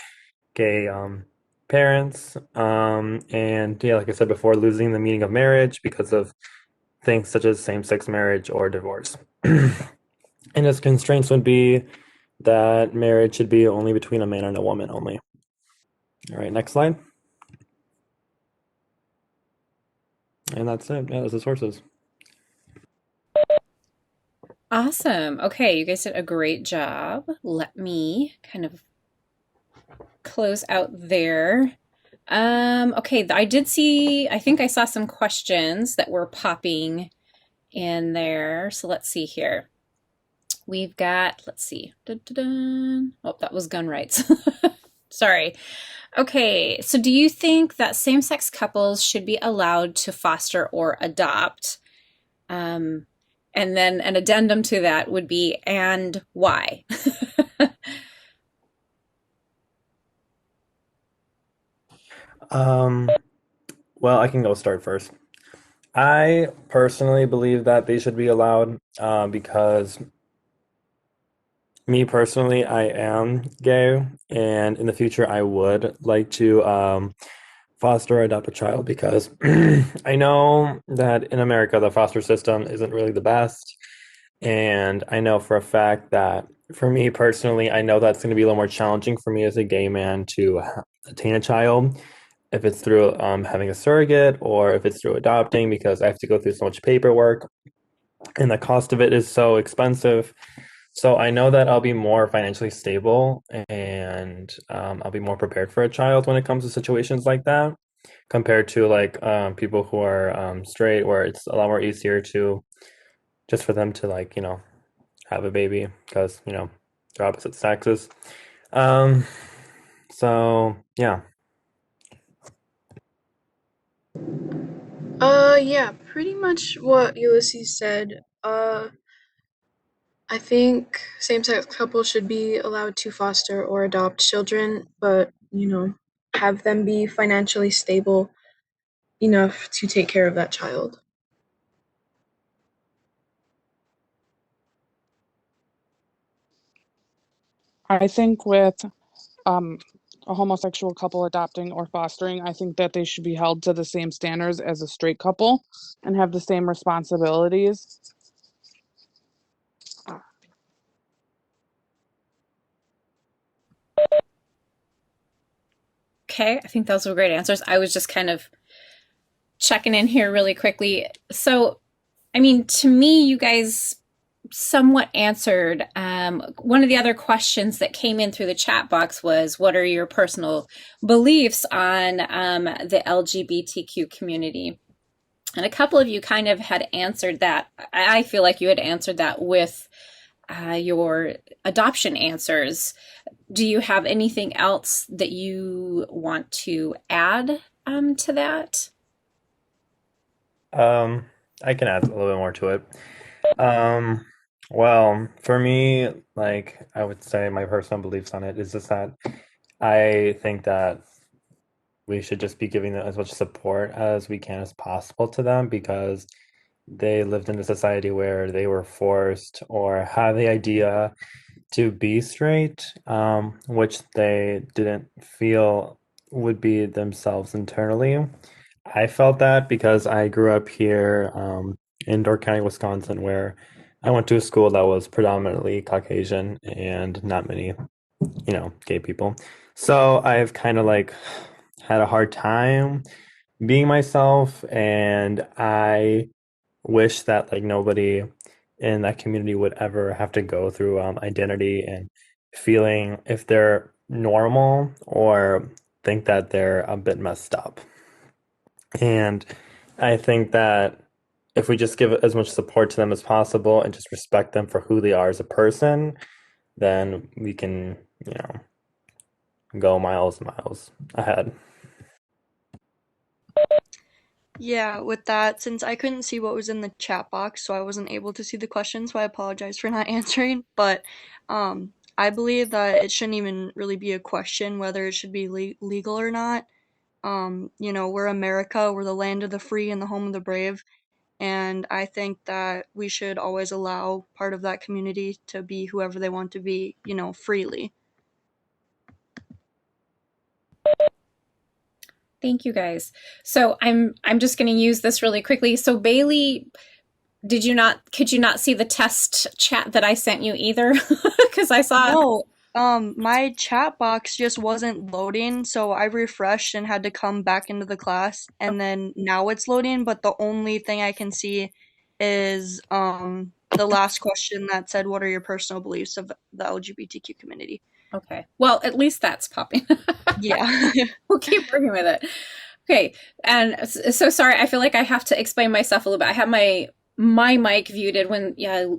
gay parents. And yeah, like I said before, losing the meaning of marriage because of things such as same-sex marriage or divorce. And his constraints would be that marriage should be only between a man and a woman only. All right, next slide. And that's it. Yeah, those are the sources. Awesome. Okay, you guys did a great job. Let me kind of close out there. Okay, I did see, I think I saw some questions that were popping in there. So let's see here. We've got, let's see. Oh, that was gun rights. Sorry. Okay, so do you think that same-sex couples should be allowed to foster or adopt? And then an addendum to that would be, and why? Well, I can go start first. I personally believe that they should be allowed because me personally, I am gay, and in the future, I would like to foster or adopt a child, because I know that in America, the foster system isn't really the best. And I know for a fact that for me personally, I know that's going to be a little more challenging for me as a gay man to attain a child, if it's through having a surrogate or if it's through adopting, because I have to go through so much paperwork and the cost of it is so expensive. So I know that I'll be more financially stable, and I'll be more prepared for a child when it comes to situations like that, compared to like people who are straight, where it's a lot more easier to just for them to like have a baby, because they're opposite sexes. Um, so yeah. Yeah, pretty much what Ulysses said. I think same-sex couples should be allowed to foster or adopt children, but, have them be financially stable enough to take care of that child. I think with um, a homosexual couple adopting or fostering, I think that they should be held to the same standards as a straight couple and have the same responsibilities. Okay, I think those were great answers. I was just kind of checking in here really quickly. So, I mean, to me, you guys somewhat answered. One of the other questions that came in through the chat box was, what are your personal beliefs on the LGBTQ community? And a couple of you kind of had answered that. I feel like you had answered that with your adoption answers. Do you have anything else that you want to add to that? I can add a little bit more to it. Well, for me, like I would say my personal beliefs on it is just that I think that we should just be giving them as much support as we can as possible to them because they lived in a society where they were forced or had the idea to be straight, which they didn't feel would be themselves internally. I felt that because I grew up here in Door County, Wisconsin, where I went to a school that was predominantly Caucasian and not many, gay people. So I've kind of like had a hard time being myself, and I wish that like nobody in that community would ever have to go through identity and feeling if they're normal or think that they're a bit messed up. And I think that if we just give as much support to them as possible and just respect them for who they are as a person, then we can, go miles and miles ahead. Yeah, with that, since I couldn't see what was in the chat box, so I wasn't able to see the question, so I apologize for not answering. But I believe that it shouldn't even really be a question whether it should be legal or not. We're America, we're the land of the free and the home of the brave, and I think that we should always allow part of that community to be whoever they want to be, freely. Thank you guys. So I'm just going to use this really quickly. So Bailey, could you not see the test chat that I sent you either? Because I saw. No, my chat box just wasn't loading, so I refreshed and had to come back into the class, and then now it's loading, but the only thing I can see is the last question that said, what are your personal beliefs of the LGBTQ community? Okay. Well, at least that's popping. Yeah. We'll keep working with it. Okay. And so sorry, I feel like I have to explain myself a little bit. I have my mic muted when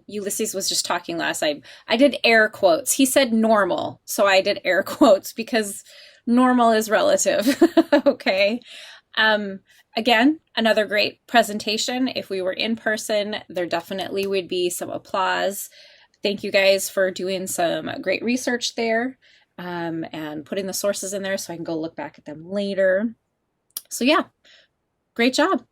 Ulysses was just talking last. I did air quotes. He said normal, so I did air quotes because normal is relative. Okay. Again, another great presentation. If we were in person, there definitely would be some applause. Thank you guys for doing some great research there and putting the sources in there so I can go look back at them later. So yeah, great job.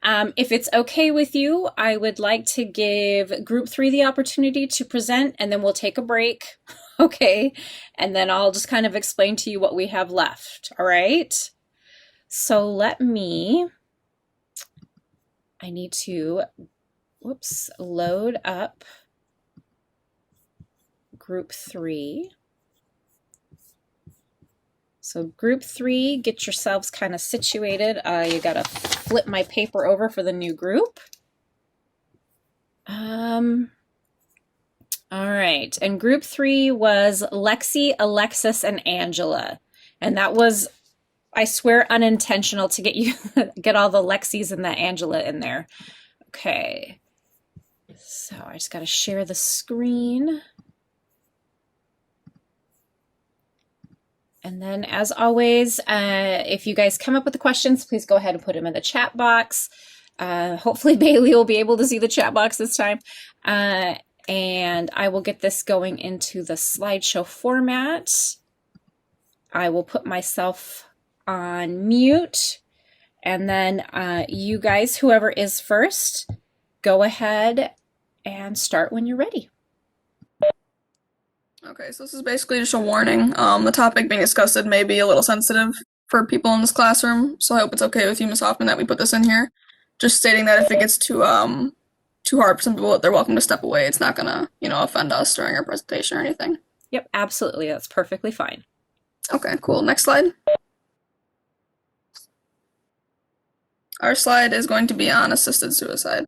If it's okay with you, I would like to give group 3 the opportunity to present, and then we'll take a break. Okay. And then I'll just kind of explain to you what we have left. All right. So I need to, load up group 3. So group 3, get yourselves kind of situated. You gotta flip my paper over for the new group. All right, and group 3 was Lexi, Alexis, and Angela. And that was, I swear, unintentional to get all the Lexis and the Angela in there. Okay, so I just gotta share the screen. And then, as always, if you guys come up with the questions, please go ahead and put them in the chat box. Hopefully Bailey will be able to see the chat box this time. And I will get this going into the slideshow format. I will put myself on mute. And then you guys, whoever is first, go ahead and start when you're ready. Okay, so this is basically just a warning. The topic being discussed may be a little sensitive for people in this classroom, so I hope it's okay with you, Ms. Hoffman, that we put this in here. Just stating that if it gets too hard for some people, they're welcome to step away. It's not gonna, offend us during our presentation or anything. Yep, absolutely. That's perfectly fine. Okay, cool. Next slide. Our slide is going to be on assisted suicide.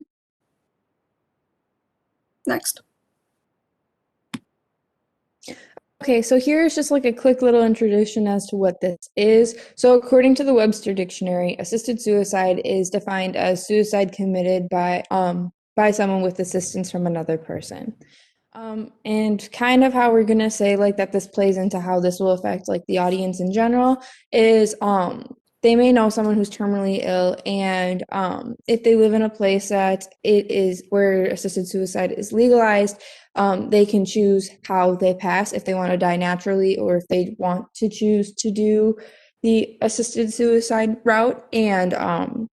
Next. Okay, so here's just like a quick little introduction as to what this is. So according to the Webster Dictionary, assisted suicide is defined as suicide committed by someone with assistance from another person. And kind of how we're gonna say like that this plays into how this will affect like the audience in general is they may know someone who's terminally ill, and if they live in a place that it is where assisted suicide is legalized, they can choose how they pass, if they want to die naturally or if they want to choose to do the assisted suicide route. And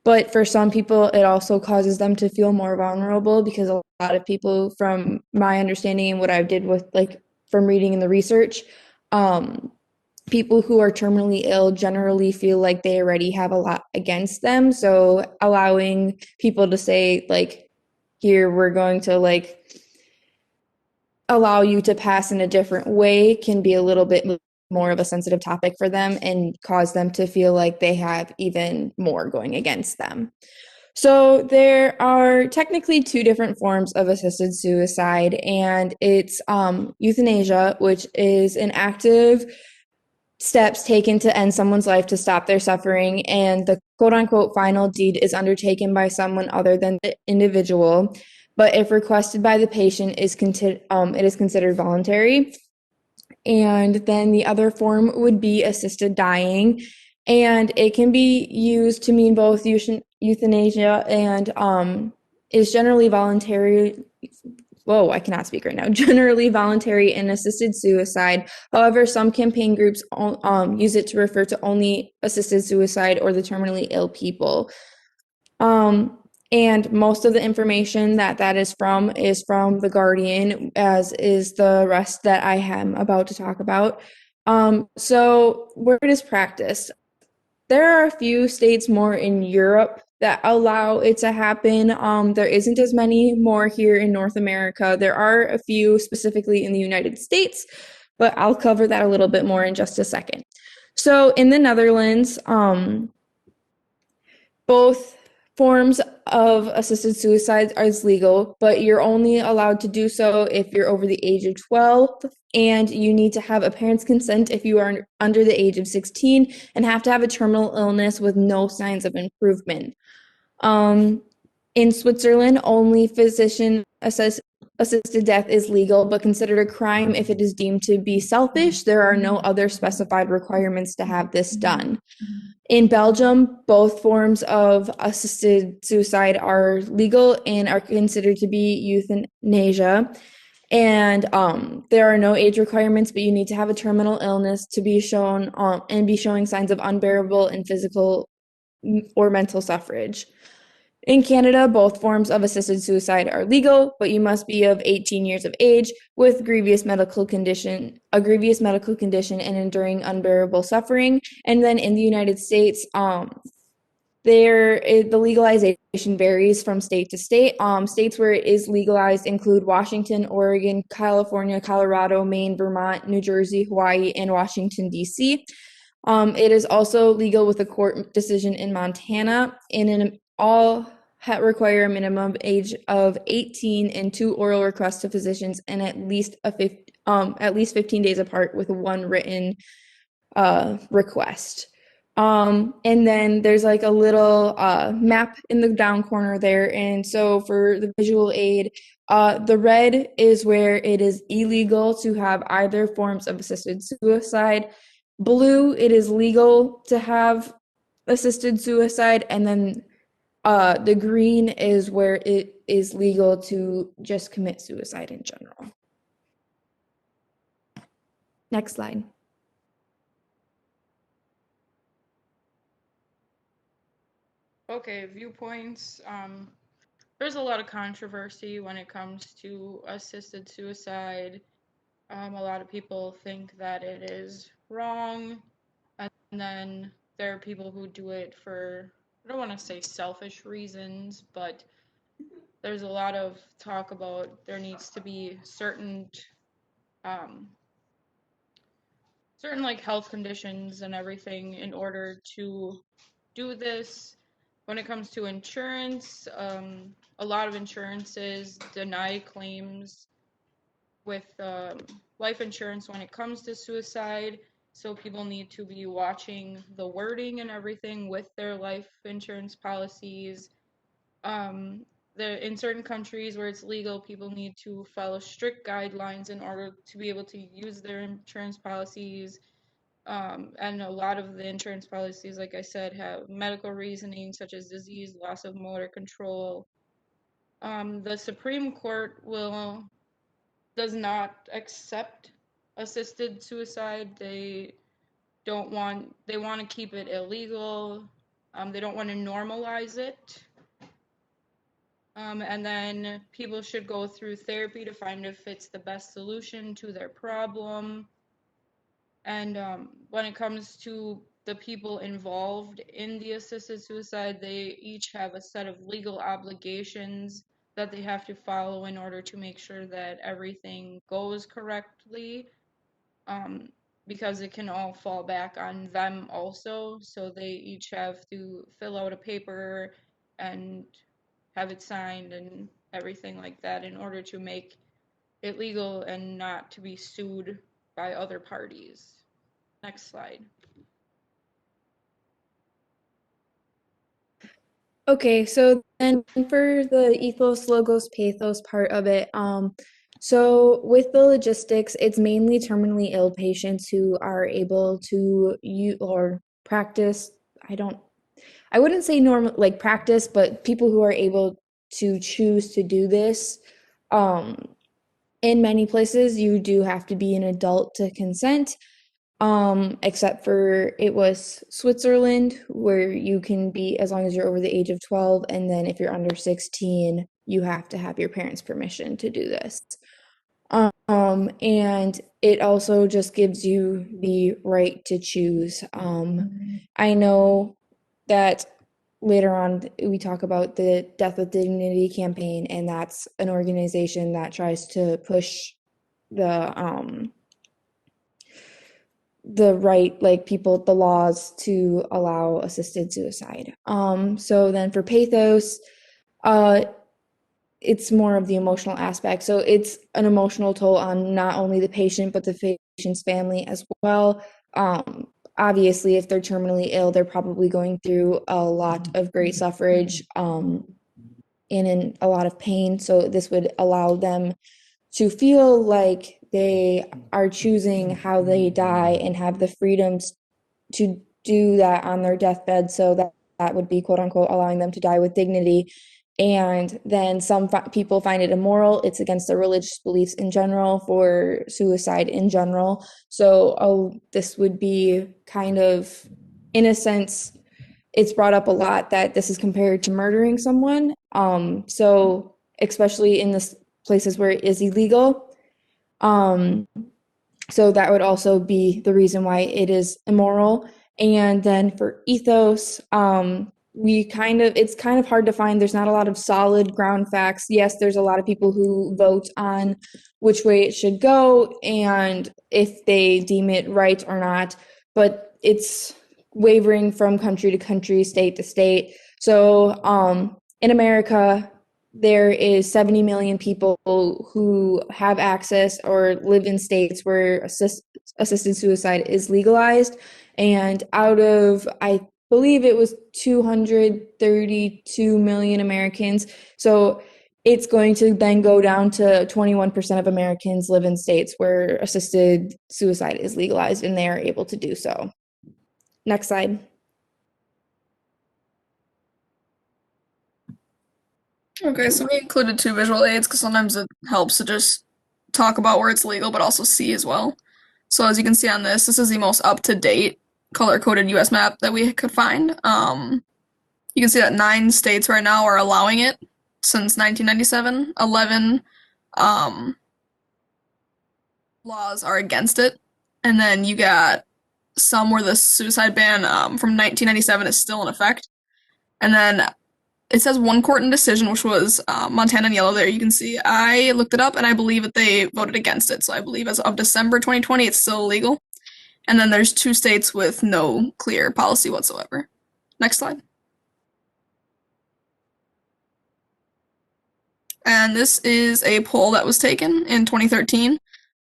but for some people, it also causes them to feel more vulnerable, because a lot of people, from my understanding and what I did with like from reading in the research, people who are terminally ill generally feel like they already have a lot against them. So allowing people to say like, here, we're going to like allow you to pass in a different way can be a little bit more of a sensitive topic for them and cause them to feel like they have even more going against them. So there are technically two different forms of assisted suicide, and it's euthanasia, which is an active steps taken to end someone's life to stop their suffering, and the quote-unquote final deed is undertaken by someone other than the individual, but if requested by the patient, it is considered voluntary. And then the other form would be assisted dying, and it can be used to mean both euthanasia and is generally voluntary. Whoa, I cannot speak right now. Generally voluntary and assisted suicide. However, some campaign groups use it to refer to only assisted suicide or the terminally ill people. And most of the information that is from The Guardian, as is the rest that I am about to talk about. So where it is practiced, there are a few states more in Europe that allow it to happen. There isn't as many more here in North America. There are a few specifically in the United States, but I'll cover that a little bit more in just a second. So in the Netherlands, both forms of assisted suicide are legal, but you're only allowed to do so if you're over the age of 12, and you need to have a parent's consent if you are under the age of 16, and have to have a terminal illness with no signs of improvement. In Switzerland, only physician assisted death is legal, but considered a crime if it is deemed to be selfish. There are no other specified requirements to have this done. In Belgium, both forms of assisted suicide are legal and are considered to be euthanasia. And there are no age requirements, but you need to have a terminal illness to be shown and be showing signs of unbearable and physical or mental suffrage. In Canada, both forms of assisted suicide are legal, but you must be of 18 years of age with a grievous medical condition and enduring unbearable suffering. And then in the United States, the legalization varies from state to state. States where it is legalized include Washington, Oregon, California, Colorado, Maine, Vermont, New Jersey, Hawaii, and Washington, D.C. It is also legal with a court decision in Montana, and all require a minimum age of 18 and 2 oral requests to physicians, and at least 15 days apart with one written request. And then there's like a little map in the down corner there. And so for the visual aid, the red is where it is illegal to have either forms of assisted suicide. Blue, it is legal to have assisted suicide. And then the green is where it is legal to just commit suicide in general. Next slide. Okay, viewpoints. There's a lot of controversy when it comes to assisted suicide. A lot of people think that it is wrong, and then there are people who do it for, I don't want to say selfish reasons, but there's a lot of talk about there needs to be um, certain like health conditions and everything in order to do this. When it comes to insurance, a lot of insurances deny claims with life insurance when it comes to suicide. So people need to be watching the wording and everything with their life insurance policies. Um, in certain countries where it's legal, people need to follow strict guidelines in order to be able to use their insurance policies. And a lot of the insurance policies, like I said, have medical reasoning such as disease, loss of motor control. The Supreme Court does not accept assisted suicide. They want to keep it illegal. They don't want to normalize it. And then people should go through therapy to find if it's the best solution to their problem. And when it comes to the people involved in the assisted suicide, they each have a set of legal obligations that they have to follow in order to make sure that everything goes correctly. Because it can all fall back on them also. So they each have to fill out a paper and have it signed and everything like that in order to make it legal and not to be sued by other parties. Next slide. Okay, so then for the ethos, logos, pathos part of it, so with the logistics, it's mainly terminally ill patients who are able to use or practice. I wouldn't say normal like practice, but people who are able to choose to do this. In many places, you do have to be an adult to consent, except for it was Switzerland, where you can be as long as you're over the age of 12, and then if you're under 16, you have to have your parents' permission to do this. And it also just gives you the right to choose. I know that later on we talk about the Death with Dignity campaign, and that's an organization that tries to push the right, like people, the laws to allow assisted suicide. So then for pathos, it's more of the emotional aspect. So it's an emotional toll on not only the patient, but the patient's family as well. Obviously, if they're terminally ill, they're probably going through a lot of great suffrage, and in a lot of pain. So this would allow them to feel like they are choosing how they die and have the freedoms to do that on their deathbed. So that would be quote unquote allowing them to die with dignity. And then some people find it immoral. It's against their religious beliefs in general for suicide in general. So this would be kind of, in a sense, it's brought up a lot that this is compared to murdering someone. So especially in this places where it is illegal. So that would also be the reason why it is immoral. And then for ethos, it's kind of hard to find. There's not a lot of solid ground facts. Yes, there's a lot of people who vote on which way it should go and if they deem it right or not, but it's wavering from country to country, state to state. So in America, there is 70 million people who have access or live in states where assisted suicide is legalized. And out of, I believe it was 232 million Americans. So it's going to then go down to 21% of Americans live in states where assisted suicide is legalized and they are able to do so. Next slide. Okay, so we included 2 visual aids because sometimes it helps to just talk about where it's legal, but also see as well. So as you can see on this is the most up-to-date color-coded U.S. map that we could find. You can see that 9 states right now are allowing it since 1997. 11 laws are against it, and then you got some where the suicide ban from 1997 is still in effect, and then it says one court and decision, which was Montana in yellow. There you can see. I looked it up, and I believe that they voted against it. So I believe as of December 2020, it's still illegal. And then there's 2 states with no clear policy whatsoever. Next slide. And this is a poll that was taken in 2013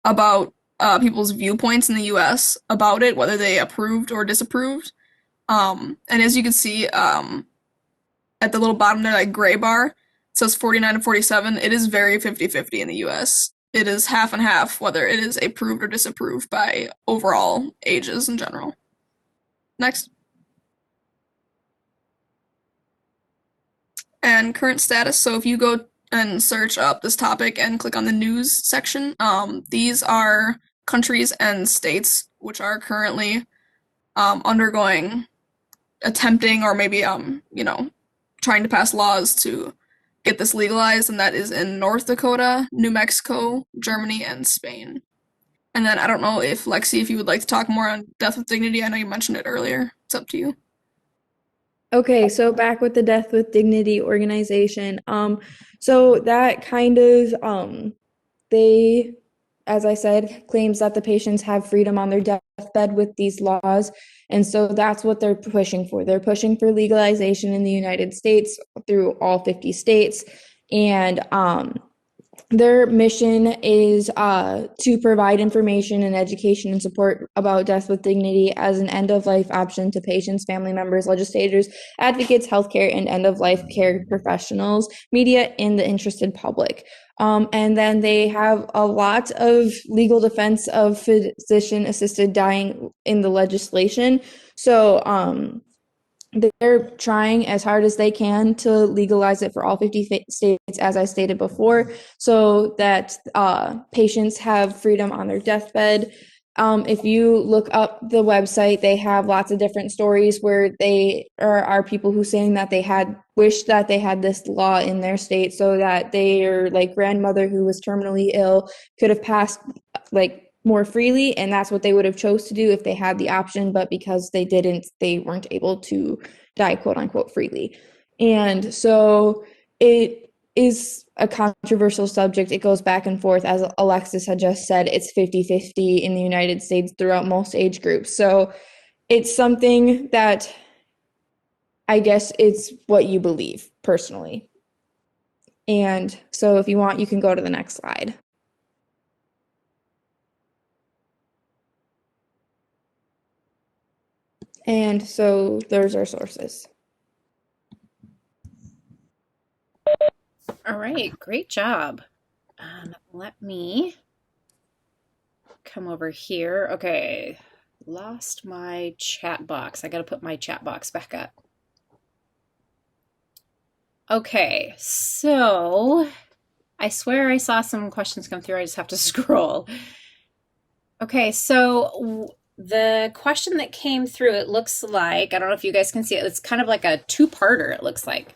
about people's viewpoints in the U.S. about it, whether they approved or disapproved. And as you can see, at the little bottom there, that gray bar, it says 49 to 47. It is very 50-50 in the U.S. It is half and half, whether it is approved or disapproved by overall ages in general. Next. And current status. So if you go and search up this topic and click on the news section, these are countries and states which are currently undergoing, attempting, or maybe trying to pass laws to get this legalized, and that is in North Dakota, New Mexico, Germany, and Spain. And then I don't know if Lexi, if you would like to talk more on Death with Dignity. I know you mentioned it earlier. It's up to you. Okay, so back with the Death with Dignity organization. So that kind of they, as I said, claims that the patients have freedom on their deathbed with these laws. And so that's what they're pushing for. They're pushing for legalization in the United States through all 50 states. And their mission is to provide information and education and support about death with dignity as an end-of-life option to patients, family members, legislators, advocates, healthcare, and end-of-life care professionals, media, and the interested public. And then they have a lot of legal defense of physician-assisted dying in the legislation. So they're trying as hard as they can to legalize it for all 50 states, as I stated before, so that patients have freedom on their deathbed. If you look up the website, they have lots of different stories where they are people who saying that they had wished that they had this law in their state so that their like grandmother who was terminally ill could have passed like more freely, and that's what they would have chose to do if they had the option, but because they didn't, they weren't able to die quote unquote freely. And so it is a controversial subject. It goes back and forth. As Alexis had just said, it's 50-50 in the United States throughout most age groups. So it's something that I guess it's what you believe personally. And so if you want, you can go to the next slide. And so there's our sources. All right, great job. Let me come over here. Okay, lost my chat box. I got to put my chat box back up. Okay, so I swear I saw some questions come through. I just have to scroll. Okay, so the question that came through, it looks like, I don't know if you guys can see it, it's kind of like a two-parter, it looks like.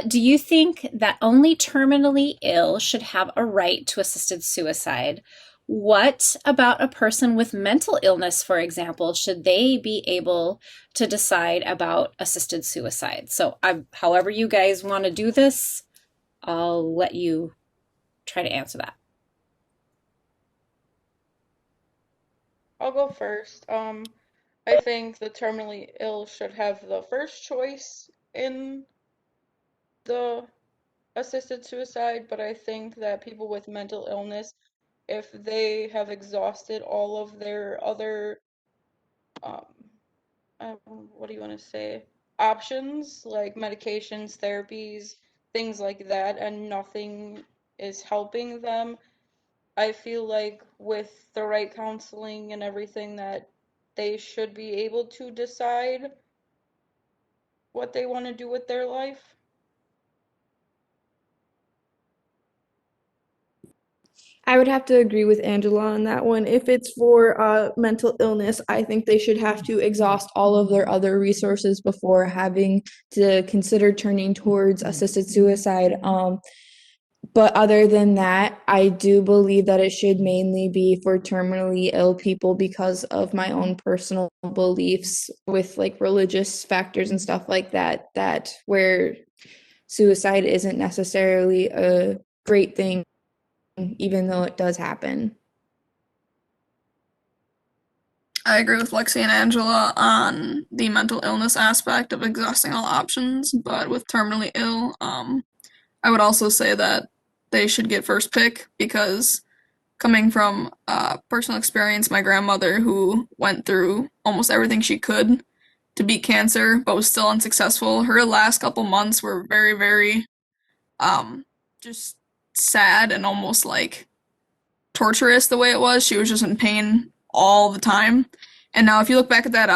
Do you think that only terminally ill should have a right to assisted suicide? What about a person with mental illness, for example? Should they be able to decide about assisted suicide? So however you guys want to do this, I'll let you try to answer that. I'll go first. I think the terminally ill should have the first choice in the assisted suicide, but I think that people with mental illness, if they have exhausted all of their other, what do you want to say, options like medications, therapies, things like that, and nothing is helping them, I feel like with the right counseling and everything that they should be able to decide what they want to do with their life. I would have to agree with Angela on that one. If it's for mental illness, I think they should have to exhaust all of their other resources before having to consider turning towards assisted suicide. But other than that, I do believe that it should mainly be for terminally ill people because of my own personal beliefs with like religious factors and stuff like that, that where suicide isn't necessarily a great thing, even though it does happen. I agree with Lexi and Angela on the mental illness aspect of exhausting all options, but with terminally ill, I would also say that they should get first pick because coming from personal experience, my grandmother who went through almost everything she could to beat cancer but was still unsuccessful, her last couple months were very, very just sad and almost like torturous the way it was. She was just in pain all the time. And now if you look back at that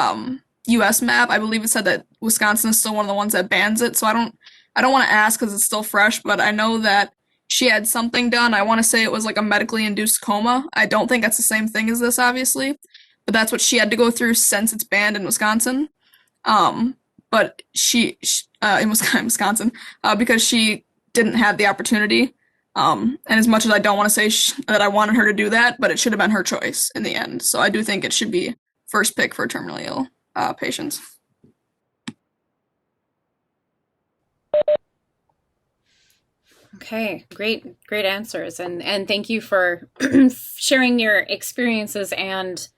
US map, I believe it said that Wisconsin is still one of the ones that bans it. So I don't want to ask cuz it's still fresh, but I know that she had something done. I want to say it was like a medically induced coma. I don't think that's the same thing as this obviously, but that's what she had to go through since it's banned in Wisconsin. But she in Wisconsin because she didn't have the opportunity. And as much as I don't want to say that I wanted her to do that, but it should have been her choice in the end. So I do think it should be first pick for terminally ill patients. Okay, great answers, and thank you for sharing your experiences and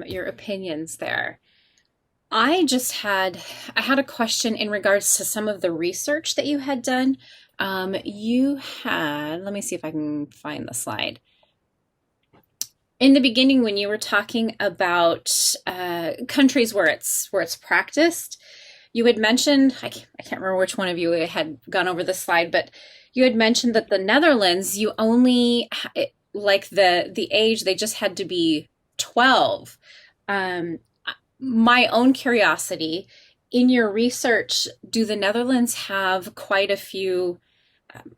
your opinions there. I had a question in regards to some of the research that you had done. You had, let me see if I can find the slide. In the beginning, when you were talking about countries where it's practiced, you had mentioned, I can't remember which one of you had gone over the slide, but you had mentioned that the Netherlands, you only, like the age, they just had to be 12. My own curiosity, in your research, do the Netherlands have quite a few,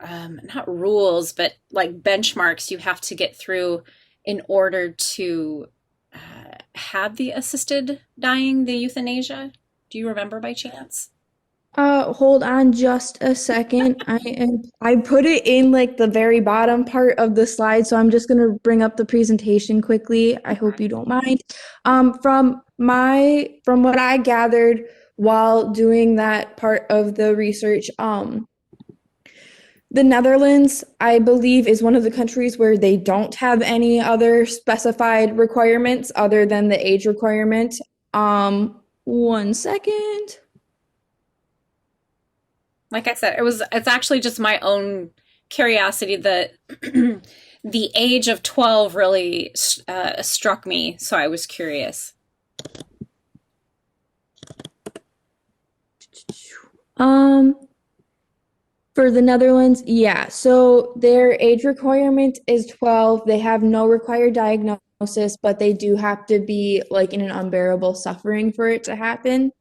not rules, but like benchmarks you have to get through in order to have the assisted dying, the euthanasia? Do you remember by chance? Hold on just a second. I put it in like the very bottom part of the slide, so I'm just gonna bring up the presentation quickly. I hope you don't mind. From what I gathered while doing that part of the research, the Netherlands, I believe, is one of the countries where they don't have any other specified requirements other than the age requirement. One second. Like I said, it's actually just my own curiosity that the age of 12 really struck me, so I was curious. For the Netherlands, yeah. So their age requirement is 12. They have no required diagnosis, but they do have to be like in an unbearable suffering for it to happen.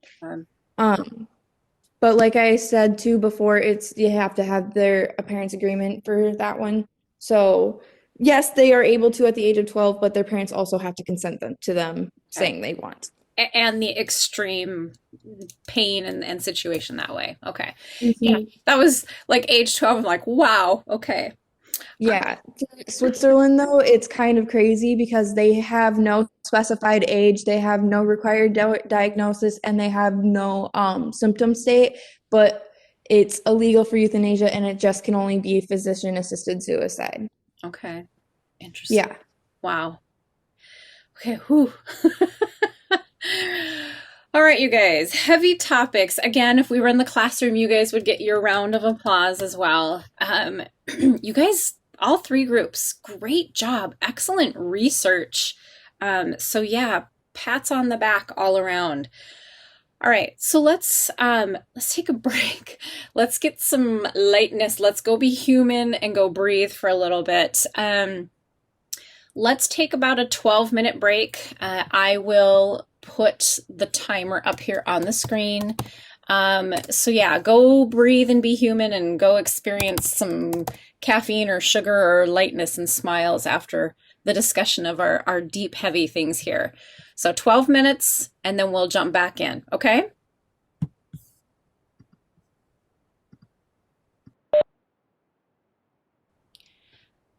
But like I said too before, you have to have a parents' agreement for that one. So yes, they are able to at the age of 12, but their parents also have to consent to them saying they want. And the extreme pain and situation that way. Okay. Mm-hmm. Yeah, that was like age 12. I'm like, wow, okay. Yeah. Switzerland, though, it's kind of crazy because they have no specified age, they have no required diagnosis, and they have no symptom state, but it's illegal for euthanasia and it just can only be physician-assisted suicide. Okay. Interesting. Yeah. Wow. Okay, whew. All right, you guys, heavy topics. Again, if we were in the classroom, you guys would get your round of applause as well. You guys, all three groups, great job. Excellent research. So yeah, pats on the back all around. All right, so let's take a break. Let's get some lightness. Let's go be human and go breathe for a little bit. Let's take about a 12-minute break. I will put the timer up here on the screen. So yeah, go breathe and be human and go experience some caffeine or sugar or lightness and smiles after the discussion of our deep, heavy things here. So 12 minutes and then we'll jump back in, okay?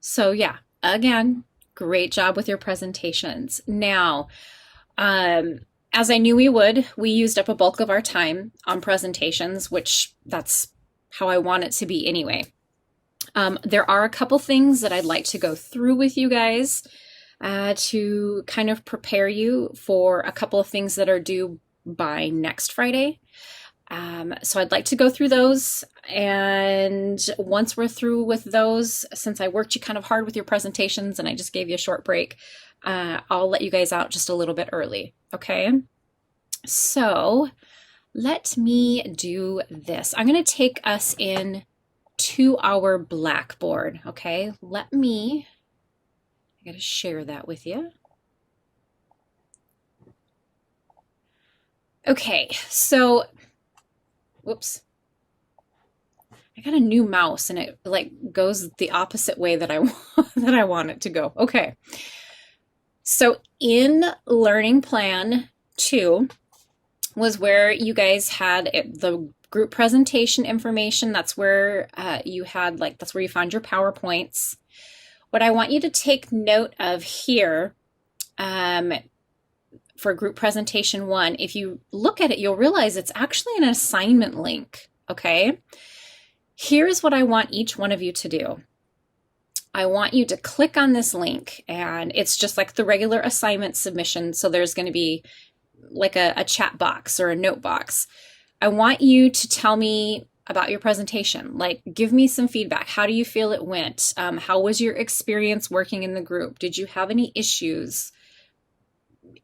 So yeah, again, great job with your presentations. Now, as I knew we would, we used up a bulk of our time on presentations, which that's how I want it to be anyway. There are a couple things that I'd like to go through with you guys to kind of prepare you for a couple of things that are due by next Friday. So I'd like to go through those, and once we're through with those, since I worked you kind of hard with your presentations and I just gave you a short break, I'll let you guys out just a little bit early, okay? So let me do this. I'm going to take us in to our Blackboard, okay? I got to share that with you. Okay, so whoops. I got a new mouse and it like goes the opposite way that I want it to go. Okay. So in Learning Plan 2 was where you guys had the group presentation information. That's where that's where you found your PowerPoints. What I want you to take note of here for group presentation 1, if you look at it, you'll realize it's actually an assignment link, okay? Here's what I want each one of you to do. I want you to click on this link, and it's just like the regular assignment submission. So there's going to be like a chat box or a note box. I want you to tell me about your presentation. Like, give me some feedback. How do you feel it went? How was your experience working in the group? Did you have any issues?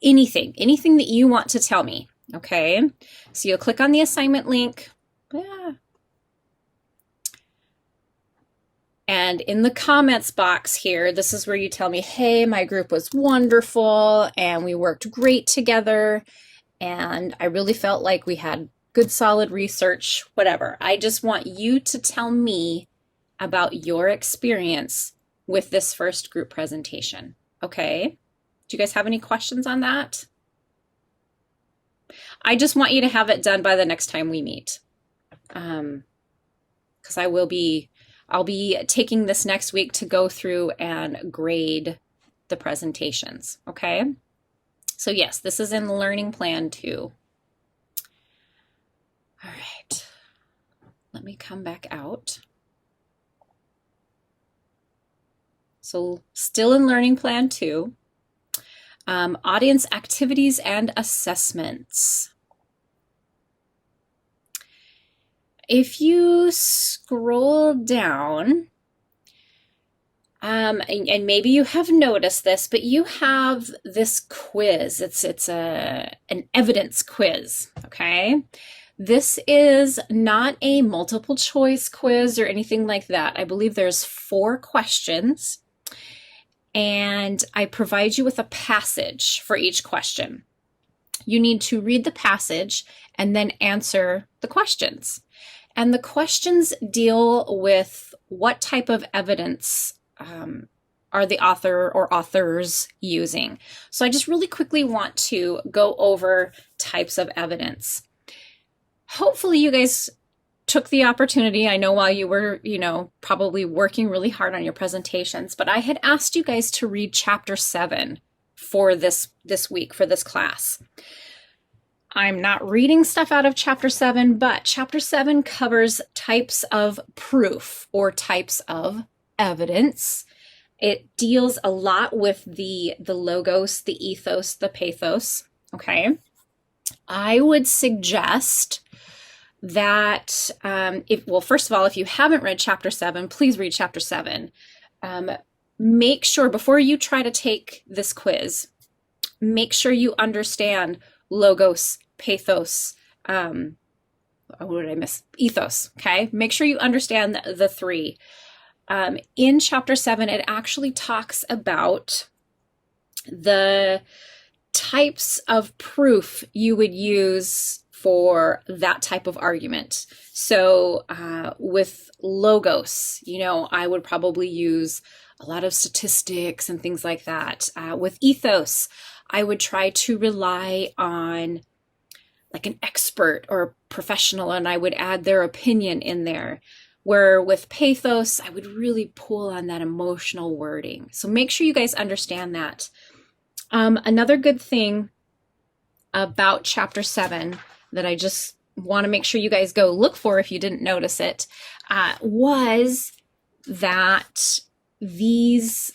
Anything that you want to tell me, okay? So you'll click on the assignment link. And in the comments box here, this is where you tell me, hey, my group was wonderful and we worked great together and I really felt like we had good solid research, whatever. I just want you to tell me about your experience with this first group presentation, okay? Do you guys have any questions on that? I just want you to have it done by the next time we meet. Because I'll be taking this next week to go through and grade the presentations, okay? So yes, this is in Learning Plan 2. All right, let me come back out. So still in Learning Plan 2, audience activities and assessments. If you scroll down, and maybe you have noticed this, but you have this quiz. It's an evidence quiz, okay? This is not a multiple choice quiz or anything like that. I believe there's 4 questions, and I provide you with a passage for each question. You need to read the passage and then answer the questions. And the questions deal with what type of evidence are the author or authors using. So I just really quickly want to go over types of evidence. Hopefully you guys took the opportunity. I know while you were, probably working really hard on your presentations, but I had asked you guys to read chapter 7 for this week, for this class. I'm not reading stuff out of chapter 7, but chapter 7 covers types of proof or types of evidence. It deals a lot with the logos, the ethos, the pathos, okay? I would suggest that, first of all, if you haven't read chapter 7, please read chapter 7. Make sure, before you try to take this quiz, make sure you understand logos, pathos, what did I miss? Ethos, okay? Make sure you understand the 3. In chapter 7, it actually talks about the types of proof you would use for that type of argument. So with logos, I would probably use a lot of statistics and things like that. With ethos, I would try to rely on like an expert or a professional, and I would add their opinion in there. Where with pathos, I would really pull on that emotional wording. So make sure you guys understand that. Another good thing about chapter 7 that I just want to make sure you guys go look for if you didn't notice it, was that these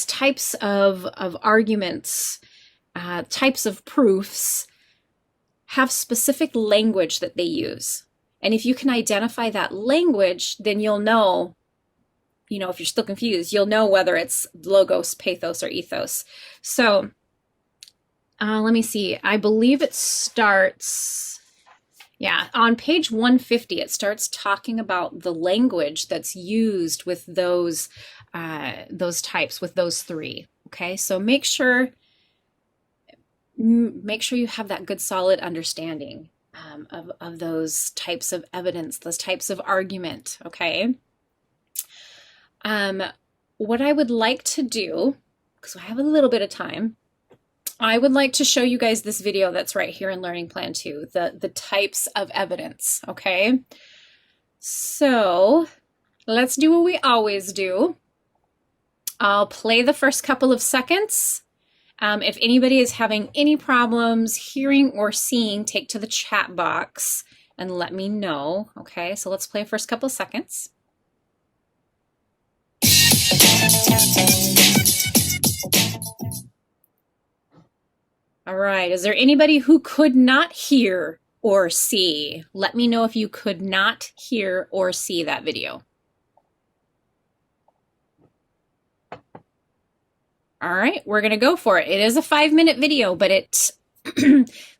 types of arguments, types of proofs, have specific language that they use. And if you can identify that language, then you'll know, if you're still confused, you'll know whether it's logos, pathos, or ethos. So let me see. I believe it starts, on page 150, it starts talking about the language that's used with those types, with those three. Okay, so make sure you have that good solid understanding of those types of evidence, those types of argument. Okay. What I would like to do, because I have a little bit of time, I would like to show you guys this video that's right here in Learning Plan 2, the types of evidence. Okay. So let's do what we always do. I'll play the first couple of seconds. If anybody is having any problems hearing or seeing, take to the chat box and let me know. Okay, so let's play first couple of seconds. All right, is there anybody who could not hear or see? Let me know if you could not hear or see that video. All right, we're going to go for it. It is a 5-minute video, but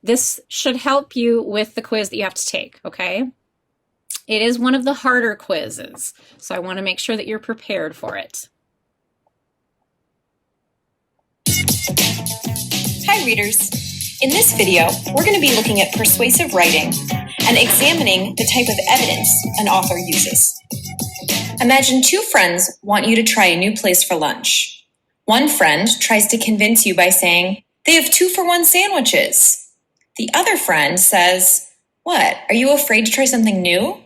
this should help you with the quiz that you have to take, okay? It is one of the harder quizzes, so I want to make sure that you're prepared for it. Hi, readers. In this video, we're going to be looking at persuasive writing and examining the type of evidence an author uses. Imagine two friends want you to try a new place for lunch. One friend tries to convince you by saying, "They have 2-for-1 sandwiches." The other friend says, "What, are you afraid to try something new?"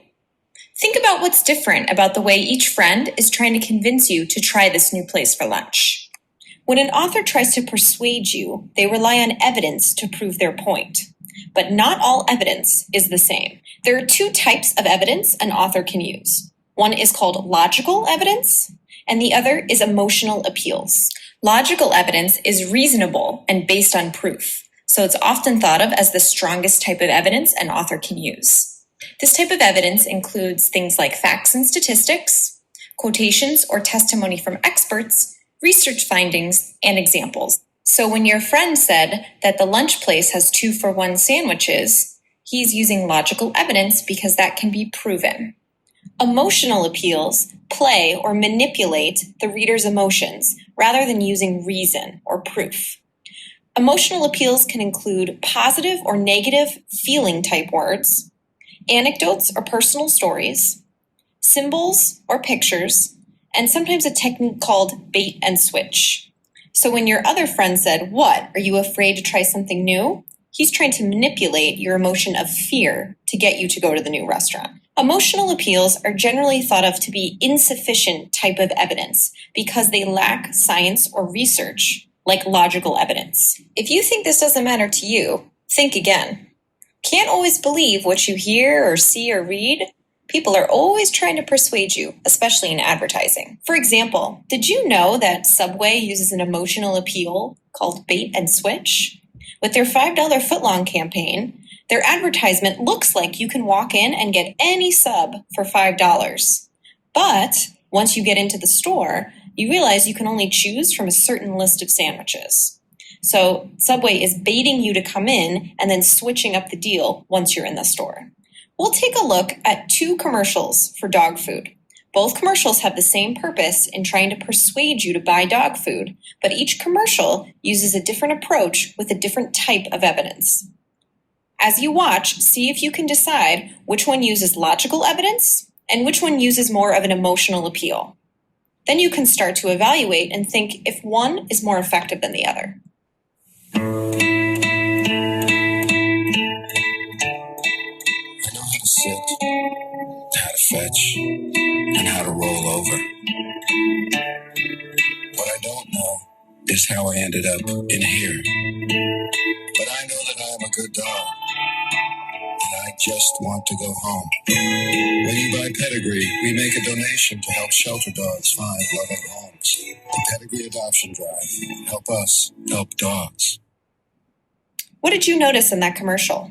Think about what's different about the way each friend is trying to convince you to try this new place for lunch. When an author tries to persuade you, they rely on evidence to prove their point. But not all evidence is the same. There are two types of evidence an author can use. One is called logical evidence, and the other is emotional appeals. Logical evidence is reasonable and based on proof, so it's often thought of as the strongest type of evidence an author can use. This type of evidence includes things like facts and statistics, quotations or testimony from experts, research findings, and examples. So when your friend said that the lunch place has 2-for-1 sandwiches, he's using logical evidence because that can be proven. Emotional appeals play or manipulate the reader's emotions rather than using reason or proof. Emotional appeals can include positive or negative feeling type words, anecdotes or personal stories, symbols or pictures, and sometimes a technique called bait and switch. So when your other friend said, "What, are you afraid to try something new?" he's trying to manipulate your emotion of fear to get you to go to the new restaurant. Emotional appeals are generally thought of to be insufficient type of evidence because they lack science or research, like logical evidence. If you think this doesn't matter to you, think again. Can't always believe what you hear or see or read. People are always trying to persuade you, especially in advertising. For example, did you know that Subway uses an emotional appeal called bait and switch? With their $5 footlong campaign, their advertisement looks like you can walk in and get any sub for $5. But once you get into the store, you realize you can only choose from a certain list of sandwiches. So Subway is baiting you to come in and then switching up the deal once you're in the store. We'll take a look at 2 commercials for dog food. Both commercials have the same purpose in trying to persuade you to buy dog food, but each commercial uses a different approach with a different type of evidence. As you watch, see if you can decide which one uses logical evidence and which one uses more of an emotional appeal. Then you can start to evaluate and think if one is more effective than the other. I know how to sit, how fetch and how to roll over. What I don't know is how I ended up in here. But I know that I am a good dog, and I just want to go home. When you buy Pedigree, we make a donation to help shelter dogs find loving homes. The Pedigree Adoption Drive. Help us help dogs. What did you notice in that commercial?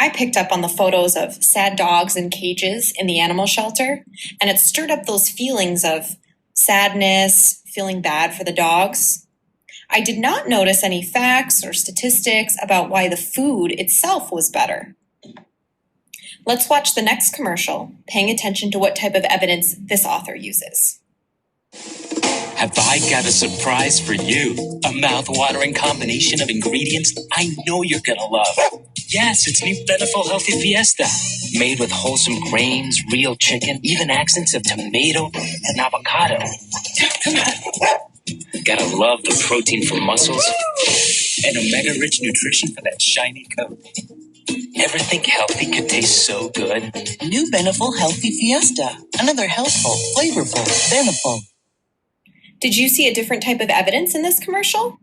I picked up on the photos of sad dogs in cages in the animal shelter, and it stirred up those feelings of sadness, feeling bad for the dogs. I did not notice any facts or statistics about why the food itself was better. Let's watch the next commercial, paying attention to what type of evidence this author uses. Have I got a surprise for you? A mouth-watering combination of ingredients I know you're gonna love. Yes, it's new Beneful Healthy Fiesta. Made with wholesome grains, real chicken, even accents of tomato and avocado. Come on. Gotta love the protein for muscles and omega-rich nutrition for that shiny coat. Ever think healthy could taste so good? New Beneful Healthy Fiesta. Another healthful, flavorful Beneful. Did you see a different type of evidence in this commercial?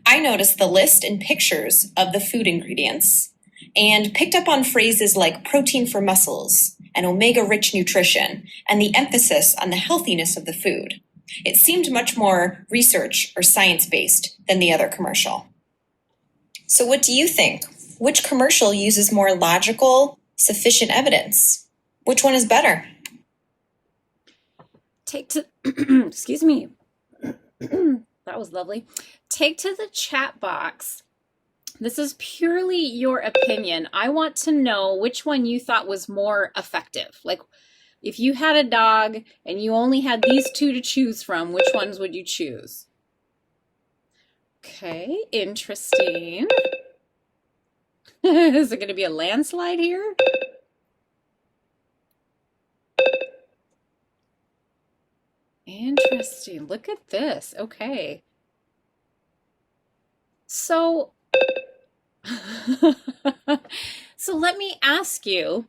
I noticed the list and pictures of the food ingredients and picked up on phrases like protein for muscles and omega-rich nutrition and the emphasis on the healthiness of the food. It seemed much more research or science-based than the other commercial. So what do you think? Which commercial uses more logical, sufficient evidence? Which one is better? Excuse me. That was lovely. Take to the chat box. This is purely your opinion. I want to know which one you thought was more effective. Like, if you had a dog and you only had these two to choose from, which ones would you choose? Okay, interesting. Is it going to be a landslide here? Interesting. Look at this. Okay. So, so let me ask you,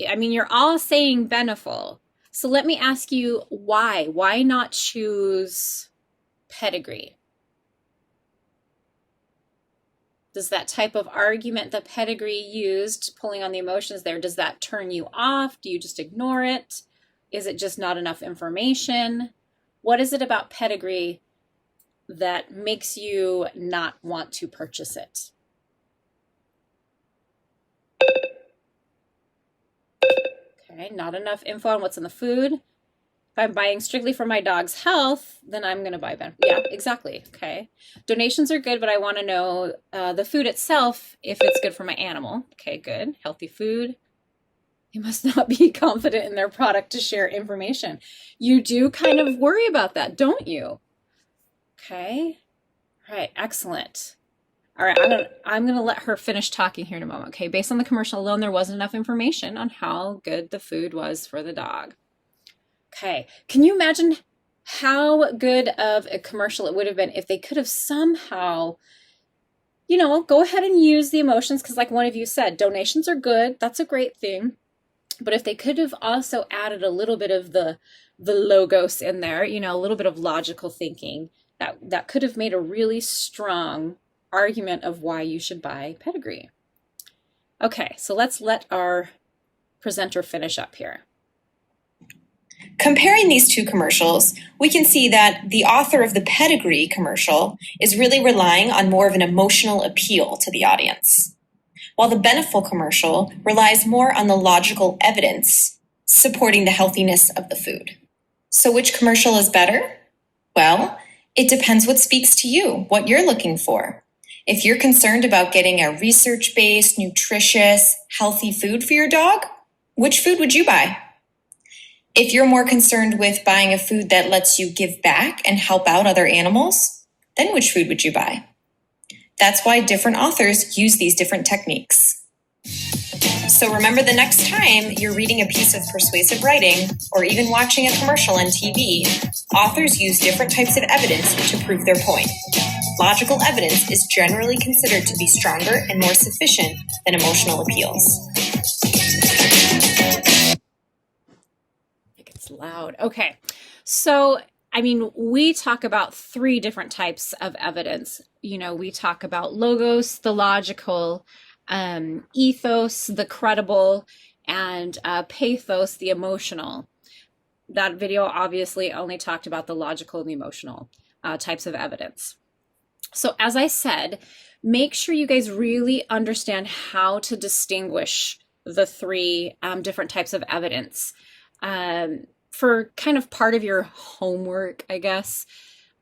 I mean, you're all saying Beneful. So let me ask you why? Why not choose Pedigree? Does that type of argument that Pedigree used, pulling on the emotions there, does that turn you off? Do you just ignore it? Is it just not enough information? What is it about Pedigree that makes you not want to purchase it? Okay, not enough info on what's in the food. If I'm buying strictly for my dog's health, then I'm going to buy Beneful. Yeah, exactly. Okay. Donations are good, but I want to know the food itself, if it's good for my animal. Okay, good. Healthy food. They must not be confident in their product to share information. You do kind of worry about that, don't you? Okay. All right, excellent. All right, I'm gonna let her finish talking here in a moment. Okay, based on the commercial alone, there wasn't enough information on how good the food was for the dog. Okay, can you imagine how good of a commercial it would have been if they could have somehow, you know, go ahead and use the emotions, because like one of you said, donations are good. That's a great thing. But if they could have also added a little bit of the logos in there, you know, a little bit of logical thinking, that could have made a really strong argument of why you should buy Pedigree. Okay, so let's let our presenter finish up here. Comparing these two commercials, we can see that the author of the Pedigree commercial is really relying on more of an emotional appeal to the audience, while the Beneful commercial relies more on the logical evidence supporting the healthiness of the food. So which commercial is better? Well, it depends what speaks to you, what you're looking for. If you're concerned about getting a research-based, nutritious, healthy food for your dog, which food would you buy? If you're more concerned with buying a food that lets you give back and help out other animals, then which food would you buy? That's why different authors use these different techniques. So remember, the next time you're reading a piece of persuasive writing or even watching a commercial on TV, authors use different types of evidence to prove their point. Logical evidence is generally considered to be stronger and more sufficient than emotional appeals. It's loud. Okay. So, I mean, we talk about three different types of evidence. You know, we talk about logos, the logical, ethos, the credible, and pathos, the emotional. That video obviously only talked about the logical and the emotional types of evidence. So, as I said, make sure you guys really understand how to distinguish the three different types of evidence. For kind of part of your homework, I guess,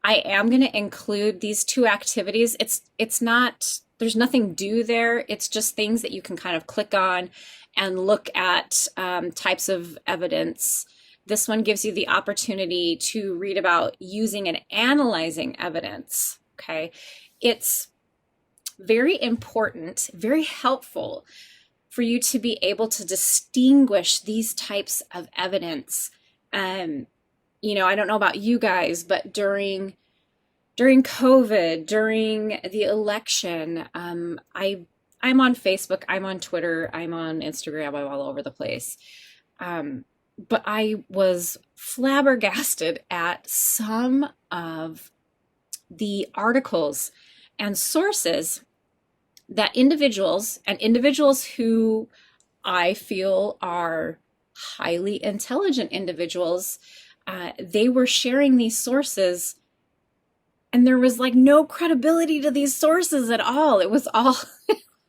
I am going to include these two activities. It's not, there's nothing due there. It's just things that you can kind of click on and look at types of evidence. This one gives you the opportunity to read about using and analyzing evidence. Okay. It's very important, very helpful for you to be able to distinguish these types of evidence. You know, I don't know about you guys, but during COVID, during the election, I'm on Facebook, I'm on Twitter, I'm on Instagram, I'm all over the place. But I was flabbergasted at some of the articles and sources that individuals who I feel are highly intelligent individuals, they were sharing these sources, and there was like no credibility to these sources at all. It was all,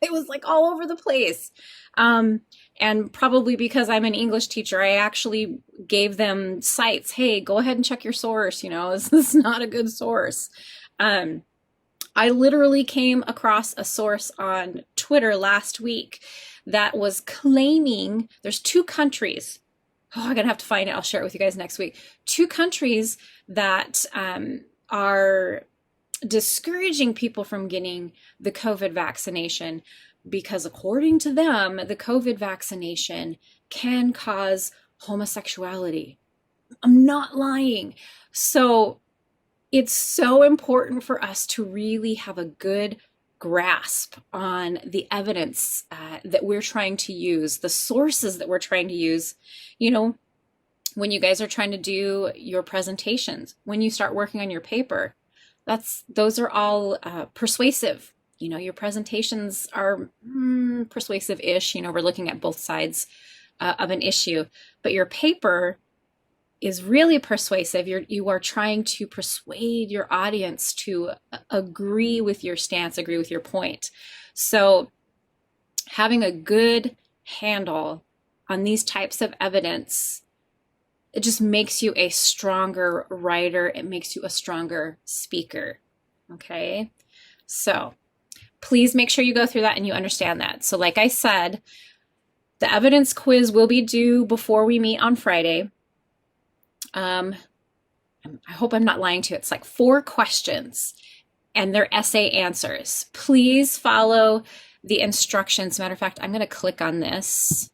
it was like all over the place. And probably because I'm an English teacher, I actually gave them sites. Hey, go ahead and check your source. You know, this is not a good source. I literally came across a source on Twitter last week that was claiming there's two countries. Oh, I'm going to have to find it. I'll share it with you guys next week. Two countries that are discouraging people from getting the COVID vaccination because, according to them, the COVID vaccination can cause homosexuality. I'm not lying. So it's so important for us to really have a good grasp on the evidence that we're trying to use, the sources that we're trying to use. You know, when you guys are trying to do your presentations, when you start working on your paper, those are all persuasive. You know, your presentations are persuasive-ish. You know, we're looking at both sides of an issue, but your paper is really persuasive. You are trying to persuade your audience to agree with your stance, agree with your point. So having a good handle on these types of evidence, it just makes you a stronger writer. It makes you a stronger speaker. Okay. So please make sure you go through that and you understand that. So like I said, the evidence quiz will be due before we meet on Friday. I hope I'm not lying to you. It's like 4 questions and they're essay answers. Please follow the instructions. Matter of fact, I'm going to click on this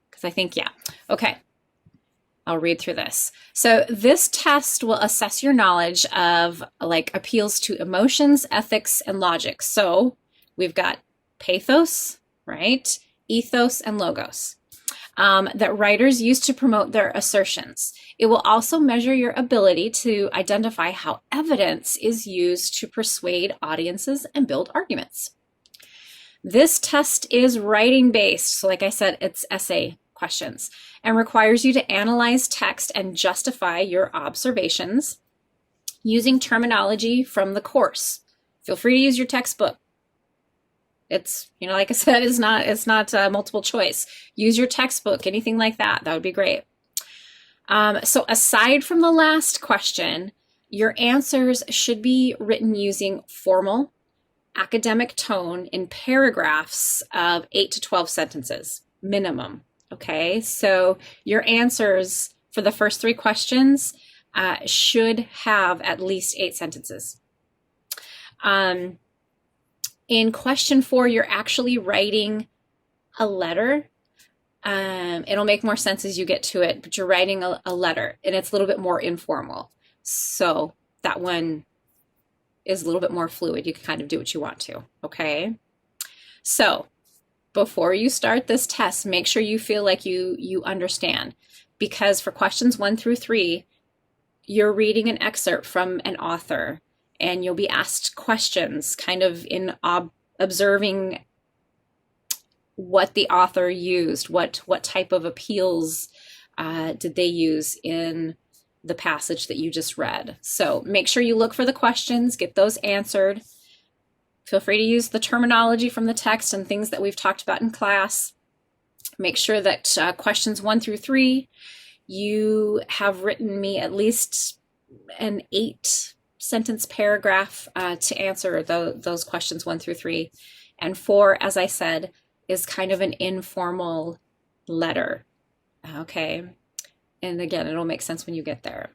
because I think, yeah. Okay. I'll read through this. So this test will assess your knowledge of like appeals to emotions, ethics, and logic. So we've got pathos, right? Ethos and logos that writers use to promote their assertions. It will also measure your ability to identify how evidence is used to persuade audiences and build arguments. This test is writing based. So like I said, it's essay questions and requires you to analyze text and justify your observations using terminology from the course. Feel free to use your textbook. It's, you know, like I said, it's not multiple choice. Use your textbook, anything like that. That would be great. So aside from the last question, your answers should be written using formal academic tone in paragraphs of 8 to 12 sentences minimum. Okay, so your answers for the first 3 questions should have at least 8 sentences. In question 4, you're actually writing a letter. It'll make more sense as you get to it, but you're writing a letter and it's a little bit more informal. So that one is a little bit more fluid. You can kind of do what you want to, okay? So before you start this test, make sure you feel like you understand. because for questions 1 through 3, you're reading an excerpt from an author, and you'll be asked questions kind of in observing what the author used, what type of appeals did they use in the passage that you just read. So make sure you look for the questions, get those answered. Feel free to use the terminology from the text and things that we've talked about in class. Make sure that questions 1 through 3, you have written me at least an 8-sentence paragraph to answer those questions 1 through 3. And 4, as I said, is kind of an informal letter. Okay. And again, it'll make sense when you get there.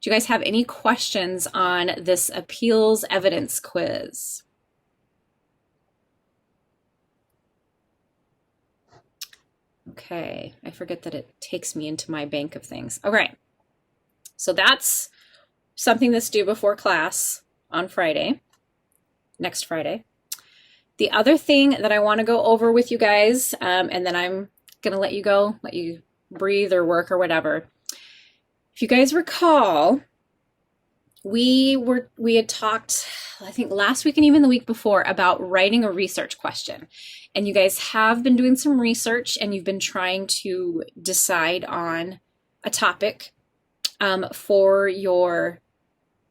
Do you guys have any questions on this appeals evidence quiz? Okay, I forget that it takes me into my bank of things. All right, so that's something that's due before class on Friday, next Friday. The other thing that I want to go over with you guys, and then I'm going to let you go, let you breathe or work or whatever. If you guys recall, we had talked, I think last week and even the week before, about writing a research question. And you guys have been doing some research and you've been trying to decide on a topic for your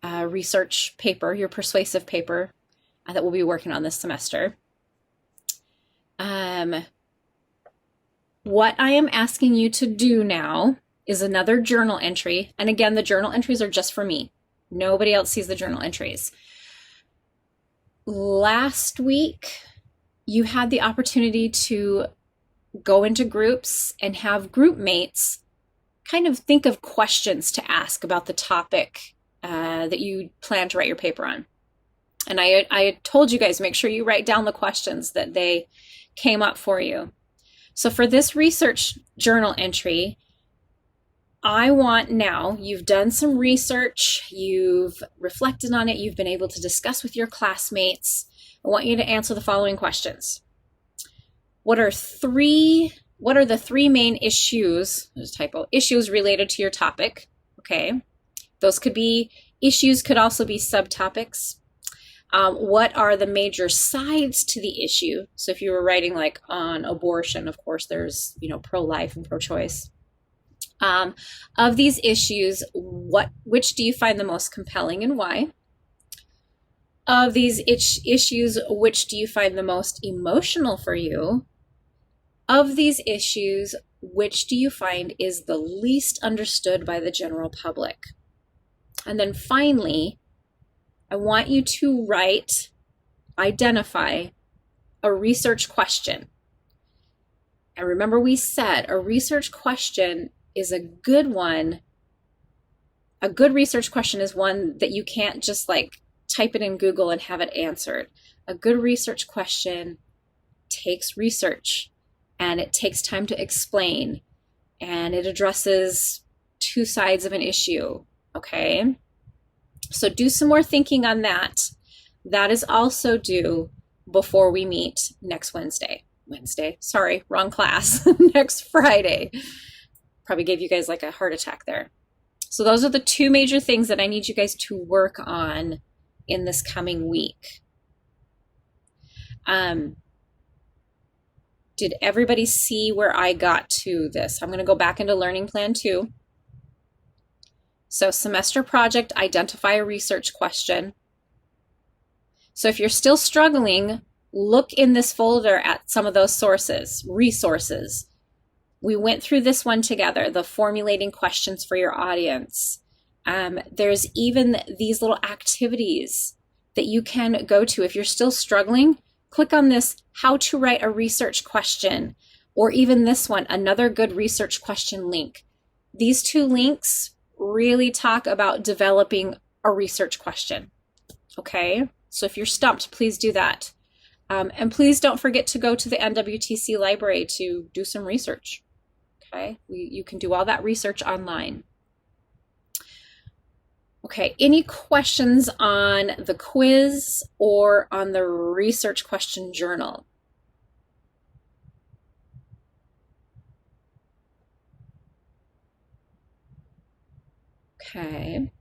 research paper, your persuasive paper that we'll be working on this semester. What I am asking you to do now is another journal entry. And again, the journal entries are just for me. Nobody else sees the journal entries. Last week, you had the opportunity to go into groups and have group mates kind of think of questions to ask about the topic that you plan to write your paper on. And I told you guys, make sure you write down the questions that they came up for you. So for this research journal entry, I want now, you've done some research, you've reflected on it, you've been able to discuss with your classmates. I want you to answer the following questions. What are the 3 main issues, there's a typo, issues related to your topic? Okay. Those could be issues, could also be subtopics. What are the major sides to the issue? So if you were writing like on abortion, of course, there's, pro-life and pro-choice. Of these issues, which do you find the most compelling and why? Of these issues, which do you find the most emotional for you? Of these issues, which do you find is the least understood by the general public? And then finally, I want you to identify a research question. And remember, we said a research question is a good one. A good research question is one that you can't just type it in Google and have it answered. A good research question takes research and it takes time to explain and it addresses 2 sides of an issue. Okay. So do some more thinking on that. That is also due before we meet next Sorry, wrong class. Next Friday. Probably gave you guys a heart attack there. So those are the 2 major things that I need you guys to work on in this coming week. Did everybody see where I got to this? I'm going to go back into Learning Plan 2. So semester project, identify a research question. So if you're still struggling, look in this folder at some of those resources. We went through this one together, the formulating questions for your audience. There's even these little activities that you can go to. If you're still struggling, click on this how to write a research question, or even this one, another good research question link. These 2 links really talk about developing a research question. Okay, so if you're stumped, please do that. And please don't forget to go to the NWTC library to do some research. Okay, you can do all that research online. Okay, any questions on the quiz or on the research question journal? Okay.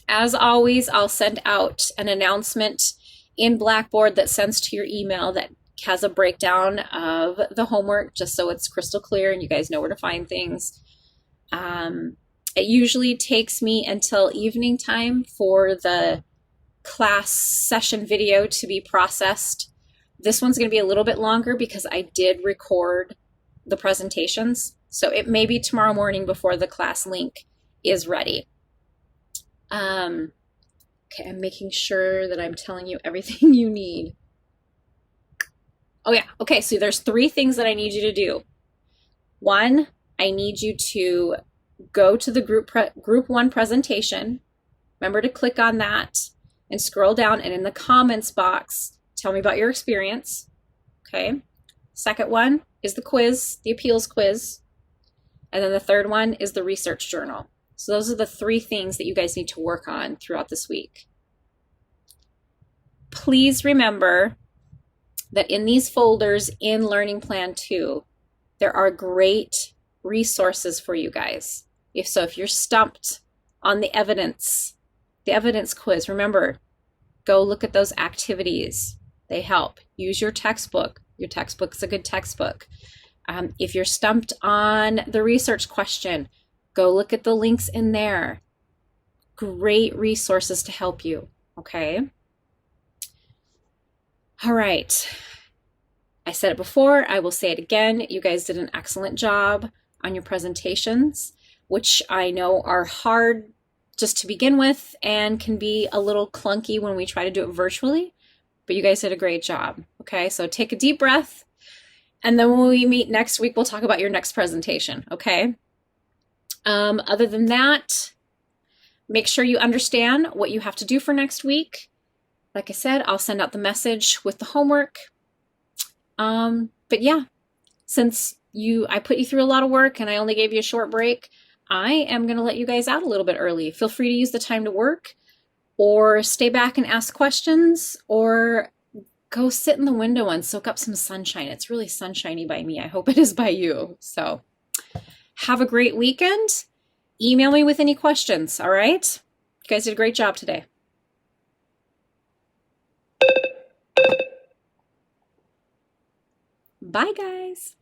As always, I'll send out an announcement in Blackboard that sends to your email that has a breakdown of the homework, just so it's crystal clear and you guys know where to find things. It usually takes me until evening time for the class session video to be processed. This one's going to be a little bit longer because I did record the presentations. So it may be tomorrow morning before the class link is ready. Okay, I'm making sure that I'm telling you everything you need. Oh yeah, okay, so there's 3 things that I need you to do. 1, I need you to go to the group 1 presentation. Remember to click on that and scroll down, and in the comments box, tell me about your experience. Okay. Second one is the quiz, the appeals quiz. And then the third one is the research journal. So those are the 3 things that you guys need to work on throughout this week. Please remember that in these folders in Learning Plan 2, there are great resources for you guys. If you're stumped on the evidence quiz, remember, go look at those activities. They help. Use your textbook. Your textbook's a good textbook. If you're stumped on the research question, go look at the links in there. Great resources to help you, okay? All right. I said it before, I will say it again. You guys did an excellent job on your presentations, which I know are hard just to begin with and can be a little clunky when we try to do it virtually, but you guys did a great job. Okay, so take a deep breath, and then when we meet next week, we'll talk about your next presentation, okay? Other than that, make sure you understand what you have to do for next week. Like I said, I'll send out the message with the homework. But yeah, since I put you through a lot of work and I only gave you a short break, I am going to let you guys out a little bit early. Feel free to use the time to work or stay back and ask questions or go sit in the window and soak up some sunshine. It's really sunshiny by me. I hope it is by you. So have a great weekend. Email me with any questions. All right. You guys did a great job today. Bye, guys.